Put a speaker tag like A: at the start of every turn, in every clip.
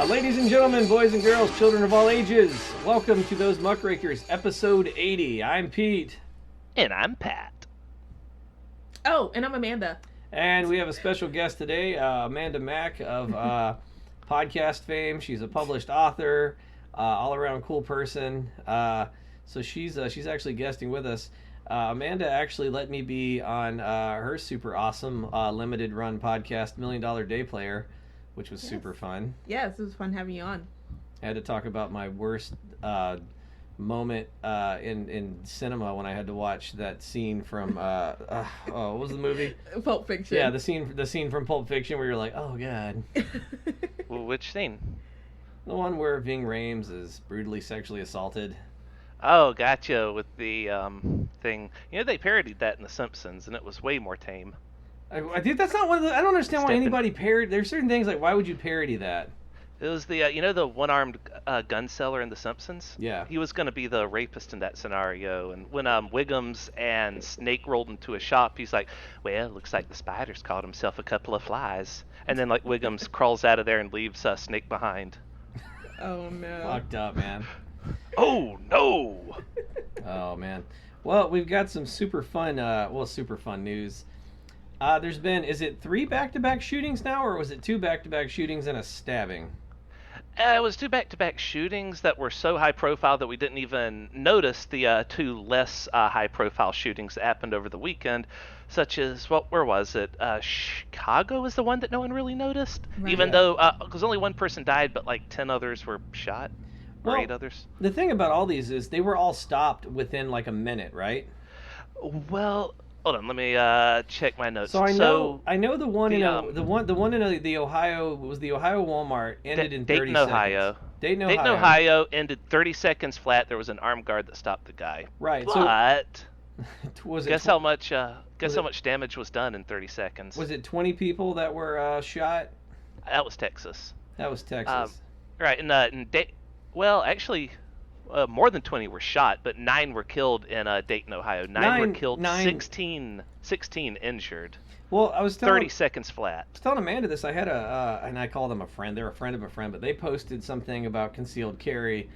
A: Ladies and gentlemen, boys and girls, children of all ages, welcome to those Muckrakers, episode 80. I'm Pete.
B: And I'm Pat.
C: Oh, and I'm Amanda.
A: And we have a special guest today, Amanda Mack of podcast fame. She's a published author, all-around cool person. So she's actually guesting with us. Amanda actually let me be on her super awesome limited run podcast, $1 Million Day Player, which was super fun.
C: Yes, it was fun having you on.
A: I had to talk about my worst moment in cinema when I had to watch that scene from what was the movie?
C: Pulp Fiction.
A: Yeah, the scene from Pulp Fiction where you're like, oh god.
B: Well, which scene?
A: The one where Ving Rhames is brutally sexually assaulted.
B: Oh, gotcha. With the thing, they parodied that in The Simpsons, and it was way more tame.
A: I think that's not one of the. I don't understand why anybody parody. There's certain things like, why would you parody that?
B: It was the the one-armed gun seller in The Simpsons.
A: Yeah.
B: He was going to be the rapist in that scenario, and when Wiggums and Snake rolled into a shop, he's like, "Well, looks like the spider's caught himself a couple of flies," and then like Wiggums crawls out of there and leaves Snake behind.
C: Oh no.
A: Fucked up, man.
B: Oh no.
A: Oh man. Well, we've got some super fun news. There's been, is it 3 back-to-back shootings now, or was it 2 back-to-back shootings and a stabbing?
B: It was 2 back-to-back shootings that were so high-profile that we didn't even notice the 2 less high-profile shootings that happened over the weekend, such as, where was it? Chicago is the one that no one really noticed,
C: right.
B: Even though, because only one person died, but like 10 others were shot, or 8 others.
A: The thing about all these is they were all stopped within like a minute, right?
B: Well, hold on, let me check my notes.
A: So I know the one in the Ohio was the Ohio Walmart ended in 30
B: Dayton,
A: seconds.
B: Ohio.
A: Dayton,
B: Ohio ended 30 seconds flat. There was an armed guard that stopped the guy.
A: Right.
B: But
A: was it
B: guess how much damage was done in 30 seconds?
A: Was it 20 people that were shot?
B: That was Texas.
A: That was Texas.
B: Right. Well, actually, more than 20 were shot, but 9 were killed in Dayton, Ohio. 9 were killed, 16 injured.
A: Well, I was telling
B: 30 seconds flat.
A: I was telling Amanda this. I had and I call them a friend. They're a friend of a friend, but they posted something about concealed carry,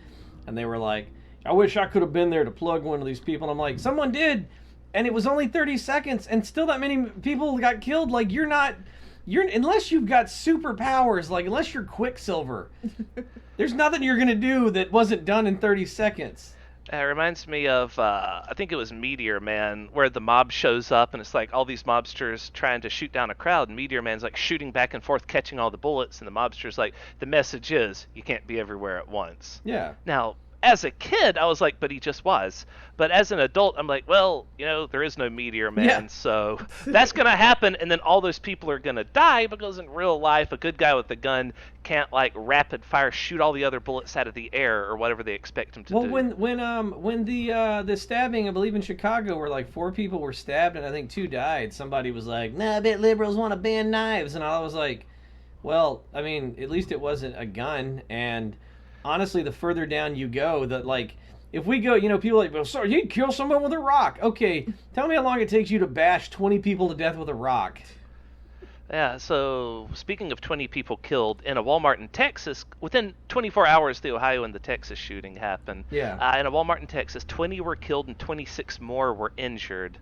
A: and they were like, "I wish I could have been there to plug one of these people." And I'm like, "Someone did, and it was only 30 seconds, and still that many people got killed. Like you're unless you've got superpowers, like unless you're Quicksilver." There's nothing you're going to do that wasn't done in 30 seconds.
B: It reminds me of, I think it was Meteor Man, where the mob shows up and it's like all these mobsters trying to shoot down a crowd, and Meteor Man's like shooting back and forth, catching all the bullets, and the mobster's like, the message is, you can't be everywhere at once.
A: Yeah.
B: Now, as a kid, I was like, but he just was. But as an adult, I'm like, well, there is no Meteor Man, so that's going to happen, and then all those people are going to die, because in real life, a good guy with a gun can't, like, rapid fire shoot all the other bullets out of the air, or whatever they expect him to do.
A: Well, when the stabbing, I believe in Chicago, where, like, 4 people were stabbed, and I think 2 died, somebody was like, nah, I bet liberals want to ban knives, and I was like, well, I mean, at least it wasn't a gun, and honestly, the further down you go, if we go, people are like, well, sorry, you'd kill someone with a rock. Okay, tell me how long it takes you to bash 20 people to death with a rock.
B: Yeah, so speaking of 20 people killed, in a Walmart in Texas, within 24 hours, the Ohio and the Texas shooting happened.
A: Yeah.
B: In a Walmart in Texas, 20 were killed and 26 more were injured.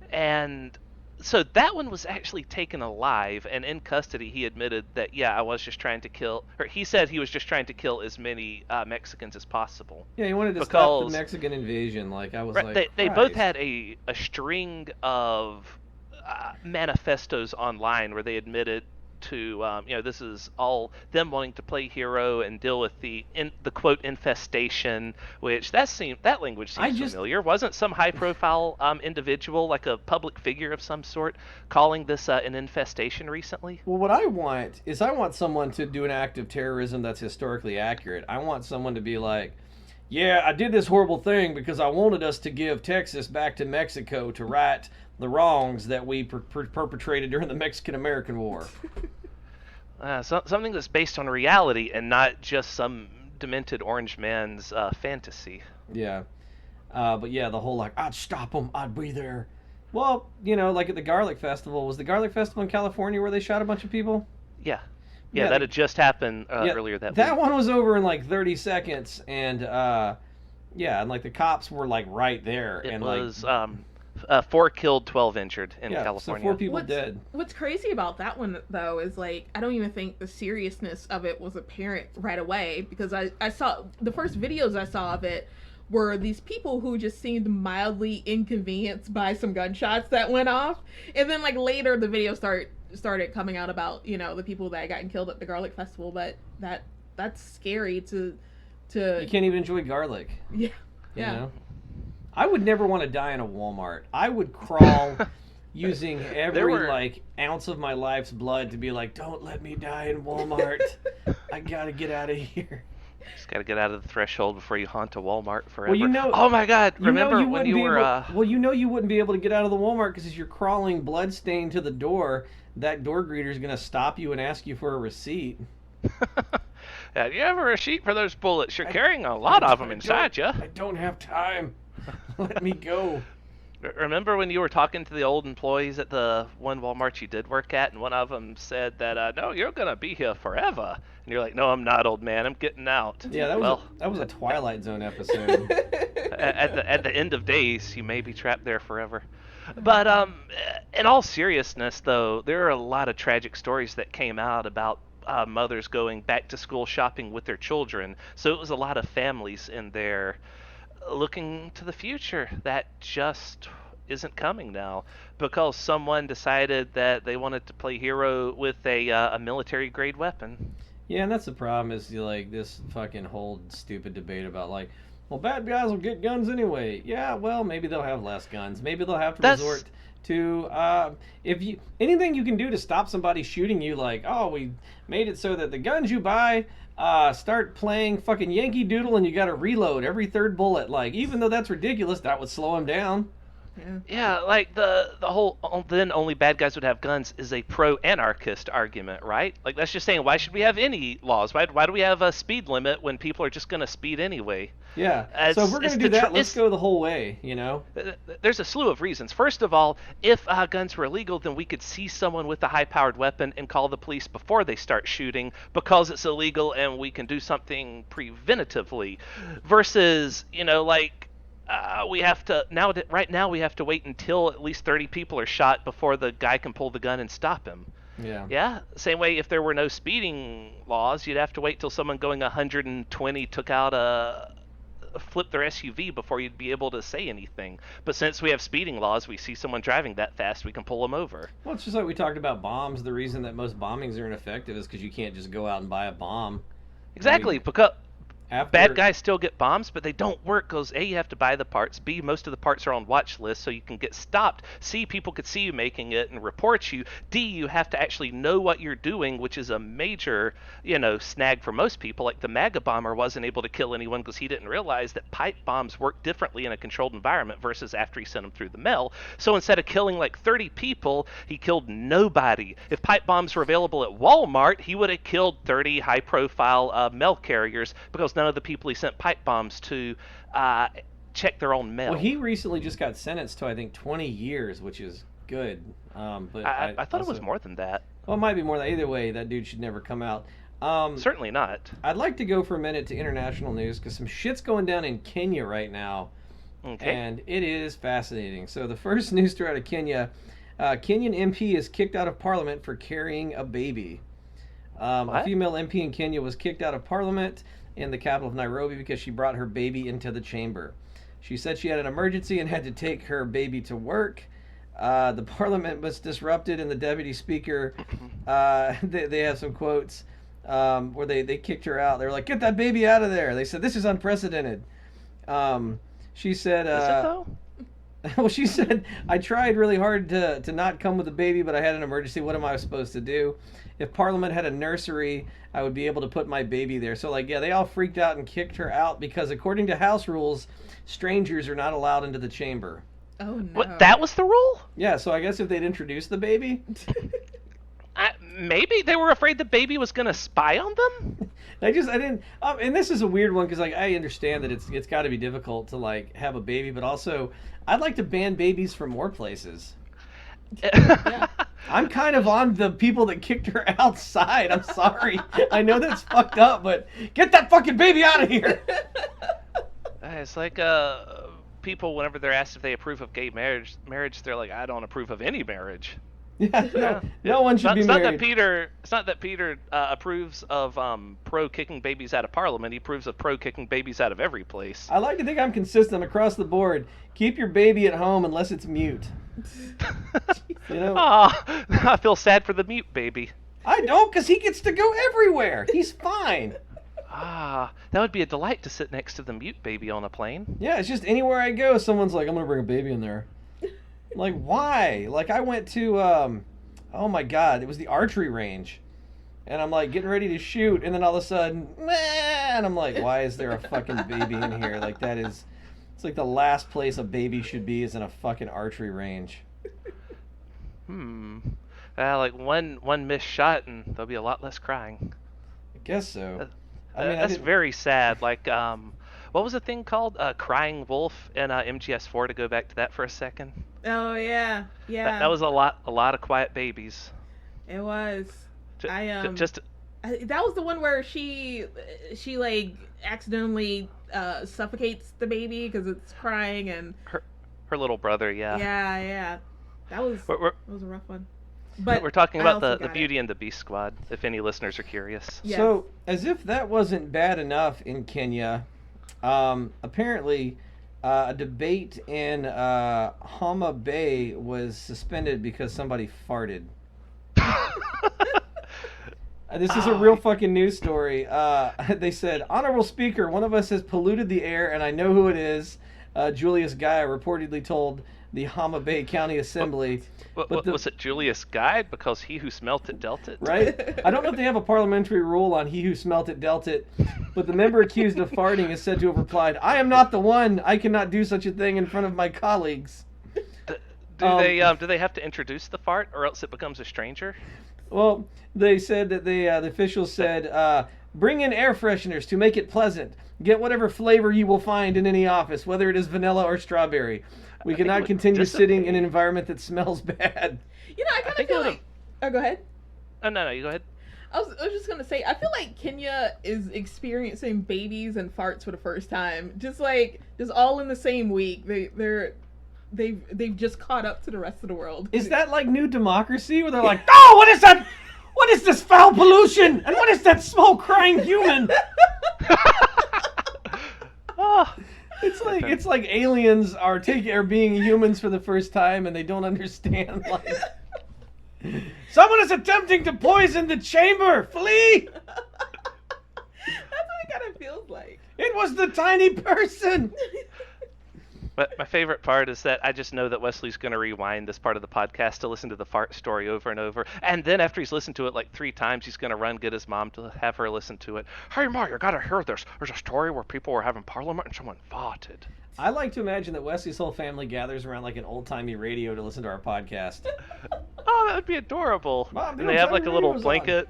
B: And so that one was actually taken alive, and in custody he admitted that, I was just trying to kill, or he said he was just trying to kill as many Mexicans as possible.
A: Yeah, he wanted to stop the Mexican invasion. Like, I was
B: they both had a string of manifestos online where they admitted to, this is all them wanting to play hero and deal with the quote infestation, which that language seems familiar. Wasn't some high profile individual, like a public figure of some sort, calling this an infestation recently?
A: Well, what I want is someone to do an act of terrorism that's historically accurate. I want someone to be like, yeah, I did this horrible thing because I wanted us to give Texas back to Mexico to right the wrongs that we perpetrated during the Mexican-American War.
B: Something that's based on reality and not just some demented orange man's fantasy.
A: Yeah. But yeah, the whole like, I'd stop them, I'd be there. Well, like at the Garlic Festival. Was the Garlic Festival in California where they shot a bunch of people?
B: Yeah. Yeah,
A: Yeah,
B: that
A: the-
B: had just happened
A: Yeah,
B: earlier that
A: that
B: week.
A: one was over in like 30 seconds, and yeah, and like the cops were like right there,
B: It
A: and like
B: was 4 killed, 12 injured in
A: yeah, so
B: California.
A: 4 people
C: What's
A: dead.
C: What's crazy about that one though is like I don't even think the seriousness of it was apparent right away because I saw the first videos I saw of it were these people who just seemed mildly inconvenienced by some gunshots that went off, and then like later the video started coming out about the people that got killed at the garlic festival, but that's scary to
A: You can't even enjoy garlic.
C: yeah
A: You
C: yeah.
A: know? I would never want to die in a Walmart. I would crawl using every
B: were-
A: like ounce of my life's blood to be like, don't let me die in Walmart. I gotta get out of here.
B: Just got to get out of the threshold before you haunt a Walmart forever.
A: Well, you know-
B: oh my God!
A: You know
B: Remember
A: you
B: when
A: wouldn't
B: you
A: be
B: were?
A: able, well, you wouldn't be able to get out of the Walmart because as you're crawling bloodstained to the door, that door greeter's gonna stop you and ask you for a receipt.
B: Do you have a receipt for those bullets? You're carrying a lot of them inside you.
A: I don't have time. Let me go.
B: Remember when you were talking to the old employees at the one Walmart you did work at, and one of them said that, "No, you're gonna be here forever," and you're like, "No, I'm not, old man. I'm getting out."
A: Yeah, that was
B: well,
A: that was a Twilight Zone episode.
B: at the end of days, you may be trapped there forever. But in all seriousness, though, there are a lot of tragic stories that came out about mothers going back to school shopping with their children. So it was a lot of families in there looking to the future that just isn't coming now because someone decided that they wanted to play hero with a military grade weapon.
A: Yeah, and that's the problem is like this fucking whole stupid debate about like, well, bad guys will get guns anyway. Yeah, well, maybe they'll have less guns. Maybe they'll have to resort to if you anything you can do to stop somebody shooting you. Like, oh, we made it so that the guns you buy start playing fucking Yankee Doodle and you got to reload every third bullet. Like, even though that's ridiculous, that would slow them down.
B: Yeah, like the whole then only bad guys would have guns is a pro-anarchist argument, right? Like that's just saying why should we have any laws? Why do we have a speed limit when people are just going to speed anyway?
A: Yeah. So if we're going to do that, let's go the whole way, you know?
B: There's a slew of reasons. First of all, if guns were illegal, then we could see someone with a high-powered weapon and call the police before they start shooting because it's illegal and we can do something preventatively. Versus, like we have to right now we have to wait until at least 30 people are shot before the guy can pull the gun and stop him.
A: Yeah.
B: Yeah. Same way if there were no speeding laws, you'd have to wait till someone going 120 took out flip their SUV before you'd be able to say anything. But since we have speeding laws, we see someone driving that fast, we can pull them over.
A: Well, it's just like we talked about bombs. The reason that most bombings are ineffective is because you can't just go out and buy a bomb.
B: Exactly,
A: I mean,
B: because
A: after,
B: bad guys still get bombs, but they don't work because A, you have to buy the parts, B, most of the parts are on watch lists so you can get stopped, C, people could see you making it and report you, D, you have to actually know what you're doing, which is a major, snag for most people. Like the MAGA bomber wasn't able to kill anyone because he didn't realize that pipe bombs work differently in a controlled environment versus after he sent them through the mail. So instead of killing like 30 people, he killed nobody. If pipe bombs were available at Walmart, he would have killed 30 high-profile mail carriers because none of the people he sent pipe bombs to check their own mail.
A: Well, he recently just got sentenced to, I think, 20 years, which is good. But
B: I thought it was more than that.
A: Well, it might be more than either way. That dude should never come out.
B: Certainly not.
A: I'd like to go for a minute to international news because some shit's going down in Kenya right now.
B: Okay.
A: And it is fascinating. So the first news story out of Kenya, Kenyan MP is kicked out of parliament for carrying a baby. A female MP in Kenya was kicked out of parliament in the capital of Nairobi because she brought her baby into the chamber. She said she had an emergency and had to take her baby to work. The parliament was disrupted and the deputy speaker, they have some quotes where they kicked her out. They were like, get that baby out of there. They said, this is unprecedented. She said,
B: is it though?
A: well, she said, I tried really hard to not come with a baby, but I had an emergency. What am I supposed to do? If Parliament had a nursery, I would be able to put my baby there. So, like, yeah, they all freaked out and kicked her out because, according to House rules, strangers are not allowed into the chamber.
C: Oh, no.
B: What, that was the rule?
A: Yeah, so I guess if they'd introduced the baby...
B: Maybe they were afraid the baby was going to spy on them?
A: I didn't... and this is a weird one because, like, I understand that it's got to be difficult to, like, have a baby, but also, I'd like to ban babies from more places.
B: Yeah.
A: I'm kind of on the people that kicked her outside. I'm sorry. I know that's fucked up, but get that fucking baby out of here.
B: It's like people, whenever they're asked if they approve of gay marriage, they're like, I don't approve of any marriage.
A: Yeah, no one should be
B: It's
A: married.
B: not that Peter approves of pro kicking babies out of Parliament. He approves of pro kicking babies out of every place.
A: I like to think I'm consistent across the board. Keep your baby at home unless it's mute. You know?
B: Ah, I feel sad for the mute baby.
A: I don't, because he gets to go everywhere. He's fine.
B: Ah, that would be a delight to sit next to the mute baby on a plane.
A: Yeah, it's just anywhere I go, someone's like, I'm going to bring a baby in there. Like, why? Like, I went to, oh my God, it was the archery range. And I'm like getting ready to shoot, and then all of a sudden, and I'm like, why is there a fucking baby in here? Like, it's like the last place a baby should be is in a fucking archery range.
B: Like one missed shot, and there'll be a lot less crying.
A: I guess so.
B: That's very sad. Like, what was the thing called? Crying Wolf in MGS4, to go back to that for a second.
C: Oh yeah.
B: That was a lot of quiet babies.
C: It was.
B: That
C: was the one where she like accidentally suffocates the baby because it's crying, and
B: her little brother.
C: Yeah. That was a rough one. But
B: we're talking about the Beauty and the Beast squad, if any listeners are curious.
C: Yes.
A: So, as if that wasn't bad enough in Kenya, apparently a debate in Homa Bay was suspended because somebody farted. This is a real fucking news story. They said, Honorable Speaker, one of us has polluted the air, and I know who it is. Julius Guy reportedly told the Homa Bay County Assembly.
B: Was it Julius Guy? Because he who smelt it dealt it?
A: Right? I don't know if they have a parliamentary rule on he who smelt it dealt it, but the member accused of farting is said to have replied, I am not the one. I cannot do such a thing in front of my colleagues.
B: Do they have to introduce the fart, or else it becomes a stranger?
A: Well, they said that the officials said, bring in air fresheners to make it pleasant. Get whatever flavor you will find in any office, whether it is vanilla or strawberry. We cannot continue sitting in an environment that smells bad.
C: You know, I kind of feel like... Oh, go ahead.
B: Oh, no, you go ahead.
C: I was just going to say, I feel like Kenya is experiencing babies and farts for the first time. Just all in the same week. They've just caught up to the rest of the world.
A: Is that like New Democracy, where they're like, oh, what is that? What is this foul pollution? And what is that small crying human?
B: Oh.
A: It's like aliens are being humans for the first time, and they don't understand. Like, someone is attempting to poison the chamber. Flee!
C: That's what it kind of feels like.
A: It was the tiny person.
B: But my favorite part is that I just know that Wesley's going to rewind this part of the podcast to listen to the fart story over and over. And then after he's listened to it like 3 times, he's going to run get his mom to have her listen to it. Hey, Ma, you got to hear this. There's a story where people were having parliament and someone farted.
A: I like to imagine that Wesley's whole family gathers around like an old-timey radio to listen to our podcast.
B: Oh, that would be adorable.
A: Mom,
B: and they have like a little blanket.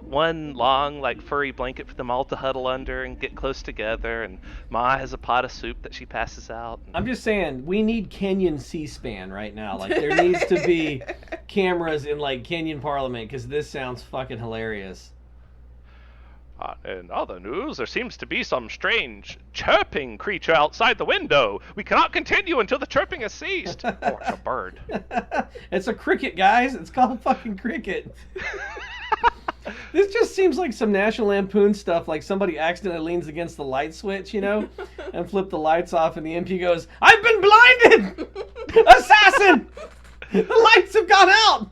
B: One long, like, furry blanket for them all to huddle under and get close together, and Ma has a pot of soup that she passes out.
A: I'm just saying, we need Kenyan C-SPAN right now. Like, there needs to be cameras in, like, Kenyan Parliament, because this sounds fucking hilarious.
B: In other news, there seems to be some strange chirping creature outside the window. We cannot continue until the chirping has ceased. Oh, it's a bird.
A: It's a cricket, guys. It's called fucking cricket. This just seems like some National Lampoon stuff, like somebody accidentally leans against the light switch, you know, and flip the lights off, and the MP goes, I've been blinded! Assassin! The lights have gone out!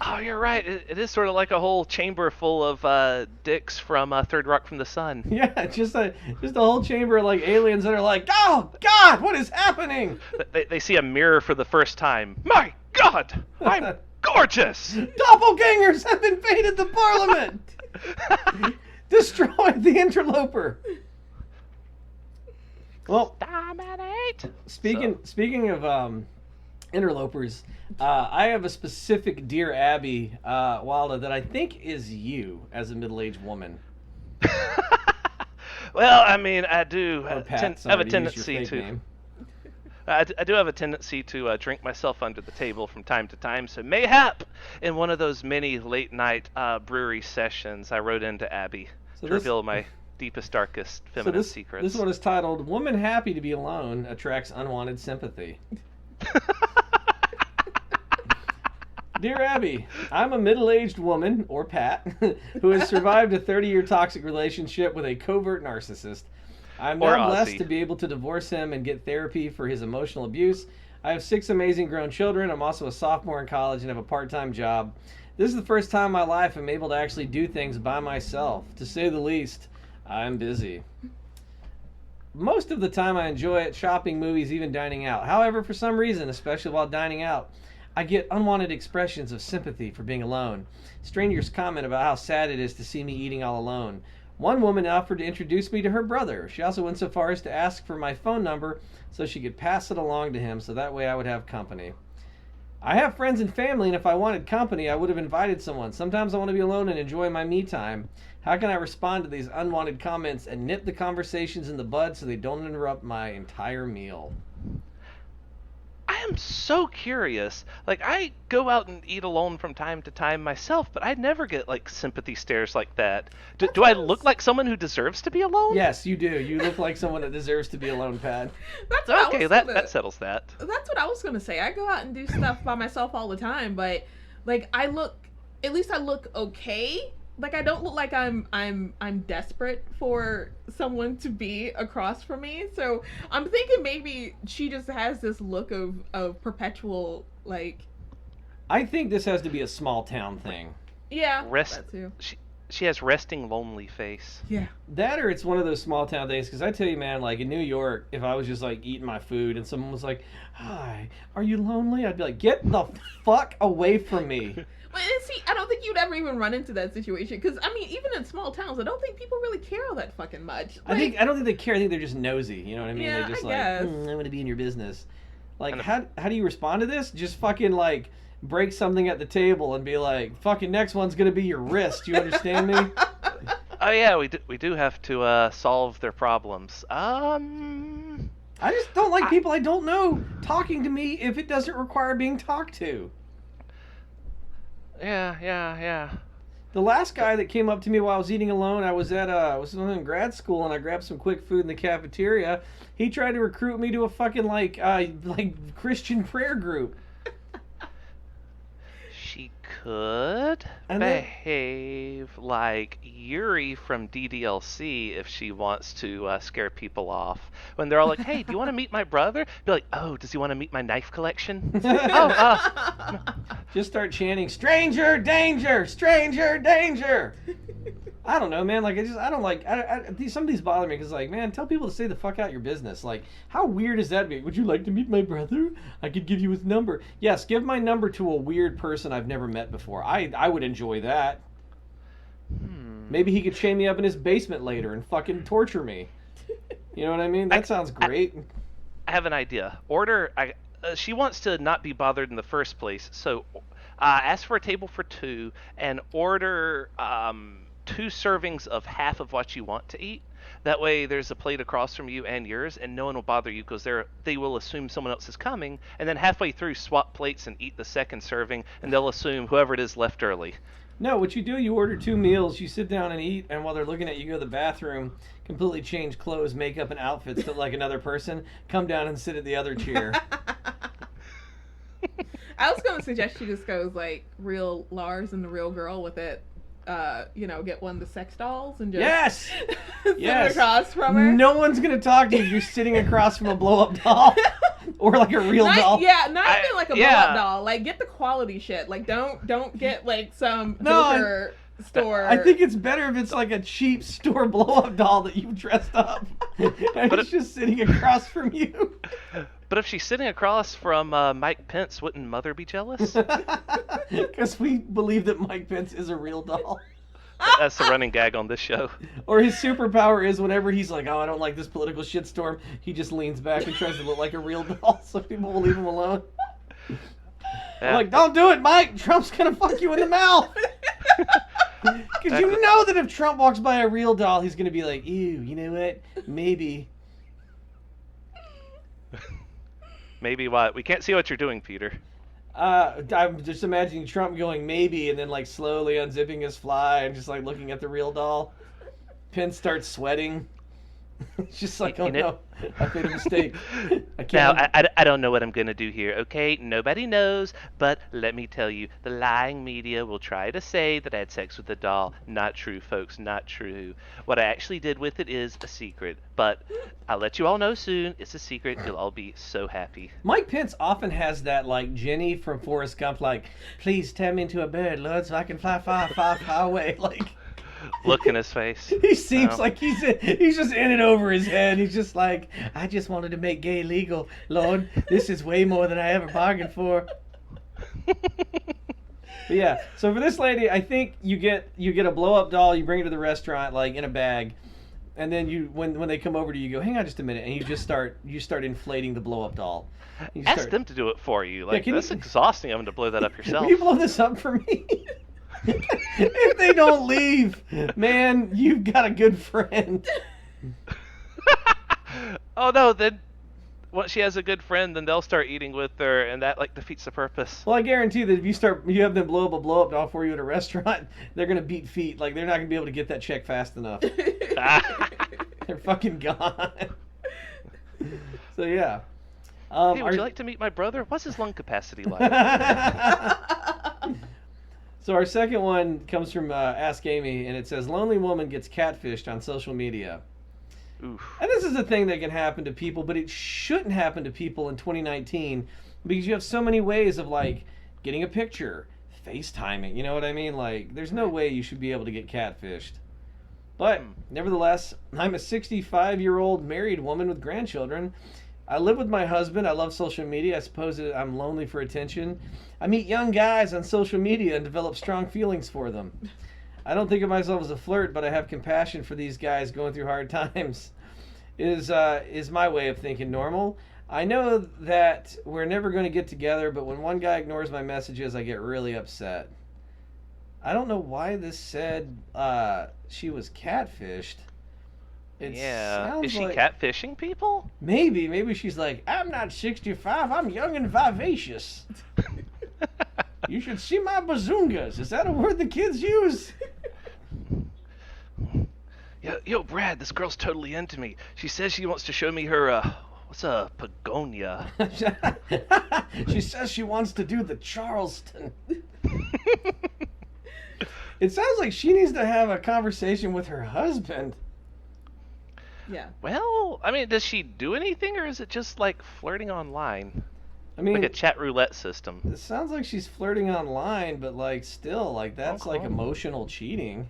B: Oh, you're right. It is sort of like a whole chamber full of dicks from Third Rock from the Sun.
A: Yeah, just a whole chamber of like aliens that are like, oh, God, what is happening?
B: They see a mirror for the first time. My God, I'm gorgeous!
A: Doppelgangers have invaded the Parliament! Destroy the interloper! Well,
B: dominate!
A: Speaking of interlopers, I have a specific Dear Abby, Wilda, that I think is you as a middle-aged woman.
B: Well, I mean, I do
A: Or Pat,
B: have a
A: sorry, to use your
B: tendency
A: fake
B: to.
A: name.
B: I do have a tendency to drink myself under the table from time to time, so mayhap in one of those many late night brewery sessions, I wrote into Abby to reveal my deepest, darkest feminine secrets.
A: This one is titled "Woman Happy to Be Alone Attracts Unwanted Sympathy." Dear Abby, I'm a middle-aged woman, or Pat, who has survived a 30-year toxic relationship with a covert narcissist. I'm now blessed to be able to divorce him and get therapy for his emotional abuse. I have 6 amazing grown children. I'm also a sophomore in college and have a part-time job. This is the first time in my life I'm able to actually do things by myself. To say the least, I'm busy. Most of the time I enjoy it, shopping, movies, even dining out. However, for some reason, especially while dining out, I get unwanted expressions of sympathy for being alone. Strangers comment about how sad it is to see me eating all alone. One woman offered to introduce me to her brother. She also went so far as to ask for my phone number so she could pass it along to him so that way I would have company. I have friends and family, and if I wanted company, I would have invited someone. Sometimes I want to be alone and enjoy my me time. How can I respond to these unwanted comments and nip the conversations in the bud so they don't interrupt my entire meal?
B: I am so curious. Like, I go out and eat alone from time to time myself, but I never get, like, sympathy stares like that. Do I look like someone who deserves to be alone?
A: Yes, you do. You look like someone that deserves to be alone, Pat.
C: That's what
B: okay, that settles that.
C: That's what I was gonna say. I go out and do stuff by myself all the time, but, like, I look okay. Like, I don't look like I'm desperate for someone to be across from me. So I'm thinking maybe she just has this look of perpetual, like.
A: I think this has to be a small town thing.
C: Yeah, that too.
B: She has resting lonely face.
C: Yeah.
A: That or it's one of those small town things. Because I tell you, man, like in New York, if I was just like eating my food and someone was like, "Hi, are you lonely?" I'd be like, "Get the fuck away from me."
C: But see, I don't think you'd ever even run into that situation. Because, I mean, even in small towns, I don't think people really care all that fucking much. Like,
A: I don't think they care. I think they're just nosy. You know what I mean?
C: Yeah,
A: They're just
C: I
A: want to be in your business. Like, how do you respond to this? Just fucking, like, break something at the table and be like, fucking next one's going to be your wrist. You understand me?
B: Oh, yeah, we do have to solve their problems.
A: I just don't like people I don't know talking to me if it doesn't require being talked to.
B: Yeah.
A: The last guy that came up to me while I was eating alone, I was in grad school and I grabbed some quick food in the cafeteria. He tried to recruit me to a fucking like Christian prayer group.
B: She could behave like Yuri from DDLC if she wants to scare people off. When they're all like, "Hey, do you want to meet my brother?" Be like, "Oh, does he want to meet my knife collection?"
A: Just start chanting, "Stranger danger, stranger danger." I don't know, man. Like, I don't like. Some of these bother me because, like, man, tell people to stay the fuck out your business. Like, how weird is that? Would you like to meet my brother? I could give you his number. Yes, give my number to a weird person I've never met before. I would enjoy that. Maybe he could chain me up in his basement later and fucking torture me. You know what I mean? That sounds great.
B: I have an idea. She wants to not be bothered in the first place, so ask for a table for 2 and order 2 servings of half of what you want to eat. That way there's a plate across from you and yours, and no one will bother you because they will assume someone else is coming, and then halfway through swap plates and eat the second serving, and they'll assume whoever it is left early.
A: No, what you do, you order 2 meals, you sit down and eat, and while they're looking at you, go to the bathroom, completely change clothes, makeup, and outfits to like another person, come down and sit at the other chair.
C: I was going to suggest she just goes like real Lars and the real girl with it. Get one of the sex dolls and just sit across from her.
A: No one's gonna talk to you if you're sitting across from a blow-up doll or like a real doll.
C: Yeah, not even like a blow-up doll. Like, get the quality shit. Like, don't get like some Joker store.
A: I think it's better if it's like a cheap store blow-up doll that you've dressed up and it's just sitting across from you.
B: But if she's sitting across from Mike Pence, wouldn't Mother be jealous?
A: Because we believe that Mike Pence is a real doll.
B: That's the running gag on this show.
A: Or his superpower is whenever he's like, "Oh, I don't like this political shitstorm," he just leans back and tries to look like a real doll so people will leave him alone. Yeah. I'm like, "Don't do it, Mike! Trump's gonna fuck you in the mouth!" Because you know that if Trump walks by a real doll, he's gonna be like, "Ew, you know what? Maybe."
B: Maybe what? We can't see what you're doing, Peter.
A: I'm just imagining Trump going maybe and then like slowly unzipping his fly and just like looking at the real doll. Pence starts sweating. It's just like, oh no, I made a mistake. I
B: Now,
A: can't.
B: I don't know what I'm going to do here, okay? Nobody knows, but let me tell you, the lying media will try to say that I had sex with the doll. Not true, folks, not true. What I actually did with it is a secret, but I'll let you all know soon. It's a secret. You'll all be so happy.
A: Mike Pence often has that like Jenny from Forrest Gump, like, please turn me into a bird, Lord, so I can fly far, far, far away. Like,
B: Look in his face.
A: he seems
B: Oh.
A: like he's just in it over his head. He's just like, I just wanted to make gay legal, Lord. This is way more than I ever bargained for. But yeah, so for this lady, I think you get a blow up doll, you bring it to the restaurant like in a bag, and then you when they come over to you, you go, hang on just a minute, and you start inflating the blow up doll. You
B: Ask
A: start,
B: them to do it for you. Like,
A: can
B: that's
A: you-
B: exhausting having to blow that up yourself.
A: Will you blow this up for me? If they don't leave, man, you've got a good friend.
B: Oh no, then once she has a good friend, then they'll start eating with her, and that like defeats the purpose.
A: Well, I guarantee that if you have them blow up a blow up doll for you at a restaurant, they're gonna beat feet. Like they're not gonna be able to get that check fast enough. They're fucking gone. So yeah.
B: Hey, would you like to meet my brother? What's his lung capacity like?
A: So our second one comes from Ask Amy, and it says, lonely woman gets catfished on social media.
B: Oof.
A: And this is a thing that can happen to people, but it shouldn't happen to people in 2019 because you have so many ways of like getting a picture, FaceTiming, you know what I mean? Like, there's no way you should be able to get catfished. But nevertheless, I'm a 65-year-old married woman with grandchildren. I live with my husband. I love social media. I suppose I'm lonely for attention. I meet young guys on social media and develop strong feelings for them. I don't think of myself as a flirt, but I have compassion for these guys going through hard times. Is my way of thinking normal? I know that we're never going to get together, but when one guy ignores my messages, I get really upset. I don't know why this said she was catfished. It
B: Yeah.
A: sounds
B: Is she
A: like-
B: catfishing people?
A: Maybe she's like, I'm not 65, I'm young and vivacious. You should see my bazoongas. Is that a word the kids use?
B: Yo, Brad, this girl's totally into me. She says she wants to show me her, what's a pagonia?
A: She says she wants to do the Charleston. It sounds like she needs to have a conversation with her husband.
C: Yeah.
B: Well, I mean, does she do anything, or is it just like flirting online?
A: I mean,
B: Like a chat roulette system?
A: it sounds like she's flirting online, but like still, like that's like
B: Okay.
A: emotional cheating.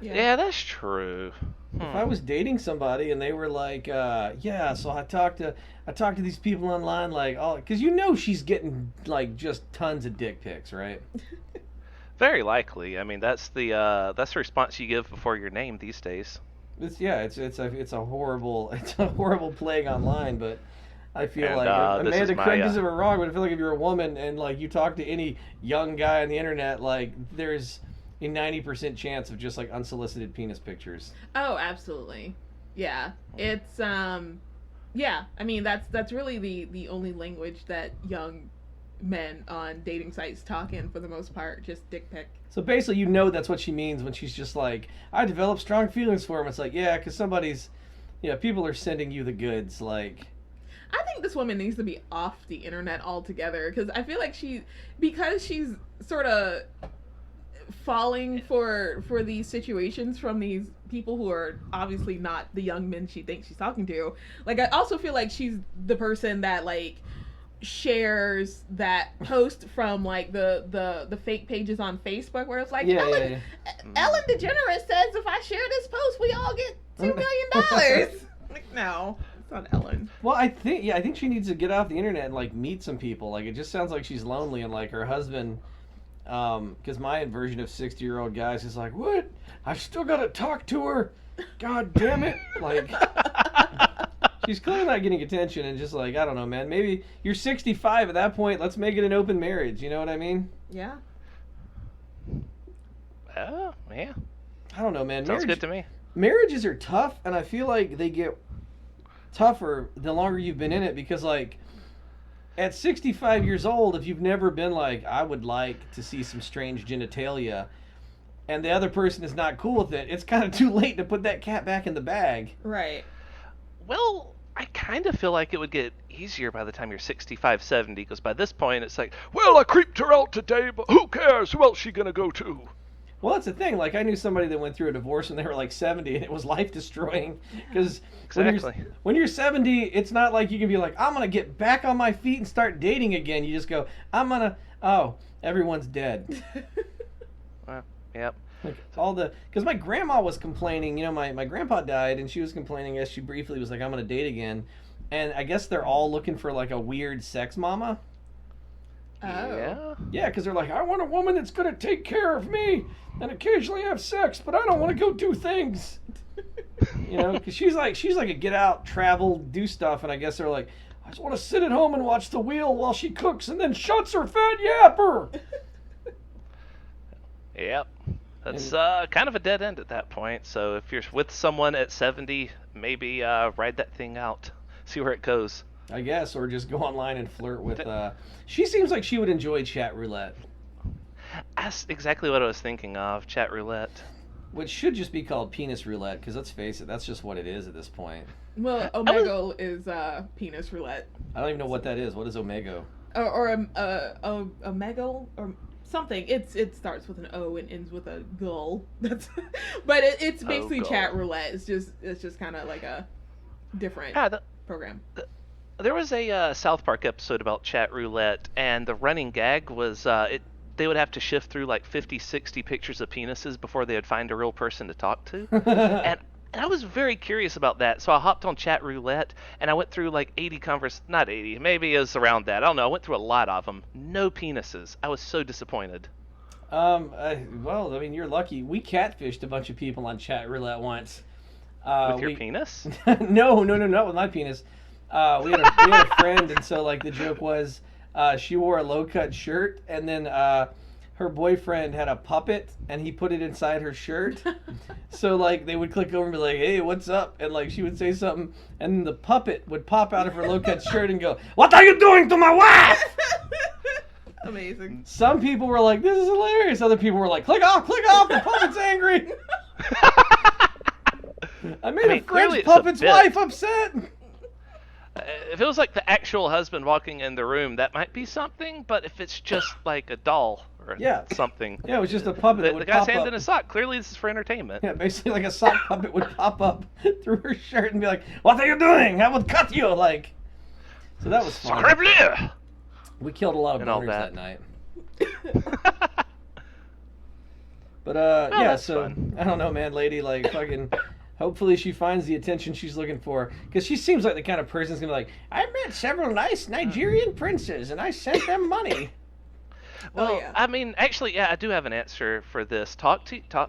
B: Yeah, that's true.
A: If I was dating somebody and they were like, yeah, so I talked to these people online, like, oh, because you know she's getting like just tons of dick pics, right?
B: Very likely. I mean, that's the response you give before your name these days.
A: It's a horrible plague online, but I feel
B: And,
A: like
B: this is
A: Amanda,
B: my,
A: correct me if I'm wrong, but I feel like if you're a woman and like you talk to any young guy on the internet, like there's a 90% chance of just like unsolicited penis pictures.
C: Oh, absolutely. Yeah. It's yeah. I mean, that's really the only language that young men on dating sites talk in for the most part, just dick pic.
A: So basically, you know that's what she means when she's just like, I develop strong feelings for him. It's like, yeah, because people are sending you the goods, like.
C: I think this woman needs to be off the internet altogether because I feel like because she's sort of falling for these situations from these people who are obviously not the young men she thinks she's talking to. Like, I also feel like she's the person that like shares that post from like the fake pages on Facebook where it's like Ellen DeGeneres says if I share this post we all get $2 million. Like, no, it's not Ellen.
A: Well, I think she needs to get off the internet and like meet some people. Like, it just sounds like she's lonely and like her husband, because my version of 60-year-old guys is like, what? I've still got to talk to her. God damn it! Like, she's clearly not getting attention and just like, I don't know, man. Maybe you're 65 at that point. Let's make it an open marriage. You know what I mean?
C: Yeah.
B: Oh, yeah.
A: I don't know, man.
B: Sounds good to me.
A: Marriages are tough, and I feel like they get tougher the longer you've been in it because, like, at 65 years old, if you've never been like, I would like to see some strange genitalia, and the other person is not cool with it, it's kind of too late to put that cat back in the bag.
C: Right.
B: Well, I kind of feel like it would get easier by the time you're 65, 70, because by this point it's like, well, I creeped her out today, but who cares? Who else she gonna go to?
A: Well, that's the thing. Like, I knew somebody that went through a divorce when they were like 70, and it was life destroying. Because
B: Exactly.
A: when you're 70, it's not like you can be like, I'm gonna get back on my feet and start dating again. You just go, everyone's dead.
B: Well, yep.
A: Like because my grandma was complaining. You know, my grandpa died, and she was complaining as she briefly was like, I'm gonna date again. And I guess they're all looking for like a weird sex mama.
C: Oh.
B: Yeah.
A: Yeah, because they're like, I want a woman that's gonna take care of me and occasionally have sex, but I don't want to go do things. You know, because she's like a get out, travel, do stuff, and I guess they're like, I just want to sit at home and watch the wheel while she cooks and then shuts her fat yapper.
B: Yep. That's kind of a dead end at that point. So if you're with someone at 70, maybe ride that thing out, see where it goes.
A: I guess, or just go online and flirt with. She seems like she would enjoy chat roulette,
B: That's exactly what I was thinking of. Chat roulette.
A: which should just be called penis roulette. Because let's face it, that's just what it is at this point.
C: Well, Omegle is penis roulette.
A: I don't even know what that is. What is Omego?
C: Or Omegle or something. It starts with an O and ends with a gull. That's, but it's basically
B: gull.
C: chat roulette. It's just kind of like a different program.
B: There was a South Park episode about chat roulette, and the running gag was they would have to shift through like 50, 60 pictures of penises before they would find a real person to talk to. and I was very curious about that, so I hopped on chat roulette, and I went through like 80 not 80, maybe it was around that. I don't know. I went through a lot of them. No penises. I was so disappointed.
A: Well, I mean, you're lucky. We catfished a bunch of people on chat roulette once.
B: With your penis?
A: No, not with my penis. We had a friend, and so like the joke was, she wore a low-cut shirt, and then her boyfriend had a puppet, and he put it inside her shirt. So like they would click over and be like, "Hey, what's up?" And like she would say something, and then the puppet would pop out of her low-cut shirt and go, "What are you doing to my wife?"
C: Amazing.
A: Some people were like, "This is hilarious." Other people were like, click off, the puppet's angry." I made a
B: clearly
A: French
B: it's a
A: puppet's
B: bit.
A: wife upset.
B: If it was like the actual husband walking in the room, that might be something. But if it's just like a doll or something,
A: Yeah, it was just a puppet that
B: the
A: would
B: guy's
A: pop
B: hand
A: up.
B: in a sock. Clearly, this is for entertainment.
A: Yeah, basically like a sock puppet would pop up through her shirt and be like, "What are you doing? I would cut you!" Like, so that was fun.
B: Sacre bleu!
A: We killed a lot of
B: And all
A: boners
B: that.
A: that night. But
B: Oh,
A: yeah,
B: that's
A: so
B: fun.
A: I don't know, man, lady, like fucking. Hopefully she finds the attention she's looking for, because she seems like the kind of person who's gonna be like, I met several nice Nigerian princes and I sent them money.
B: Well,
C: yeah.
B: I mean, actually, yeah, I do have an answer for this.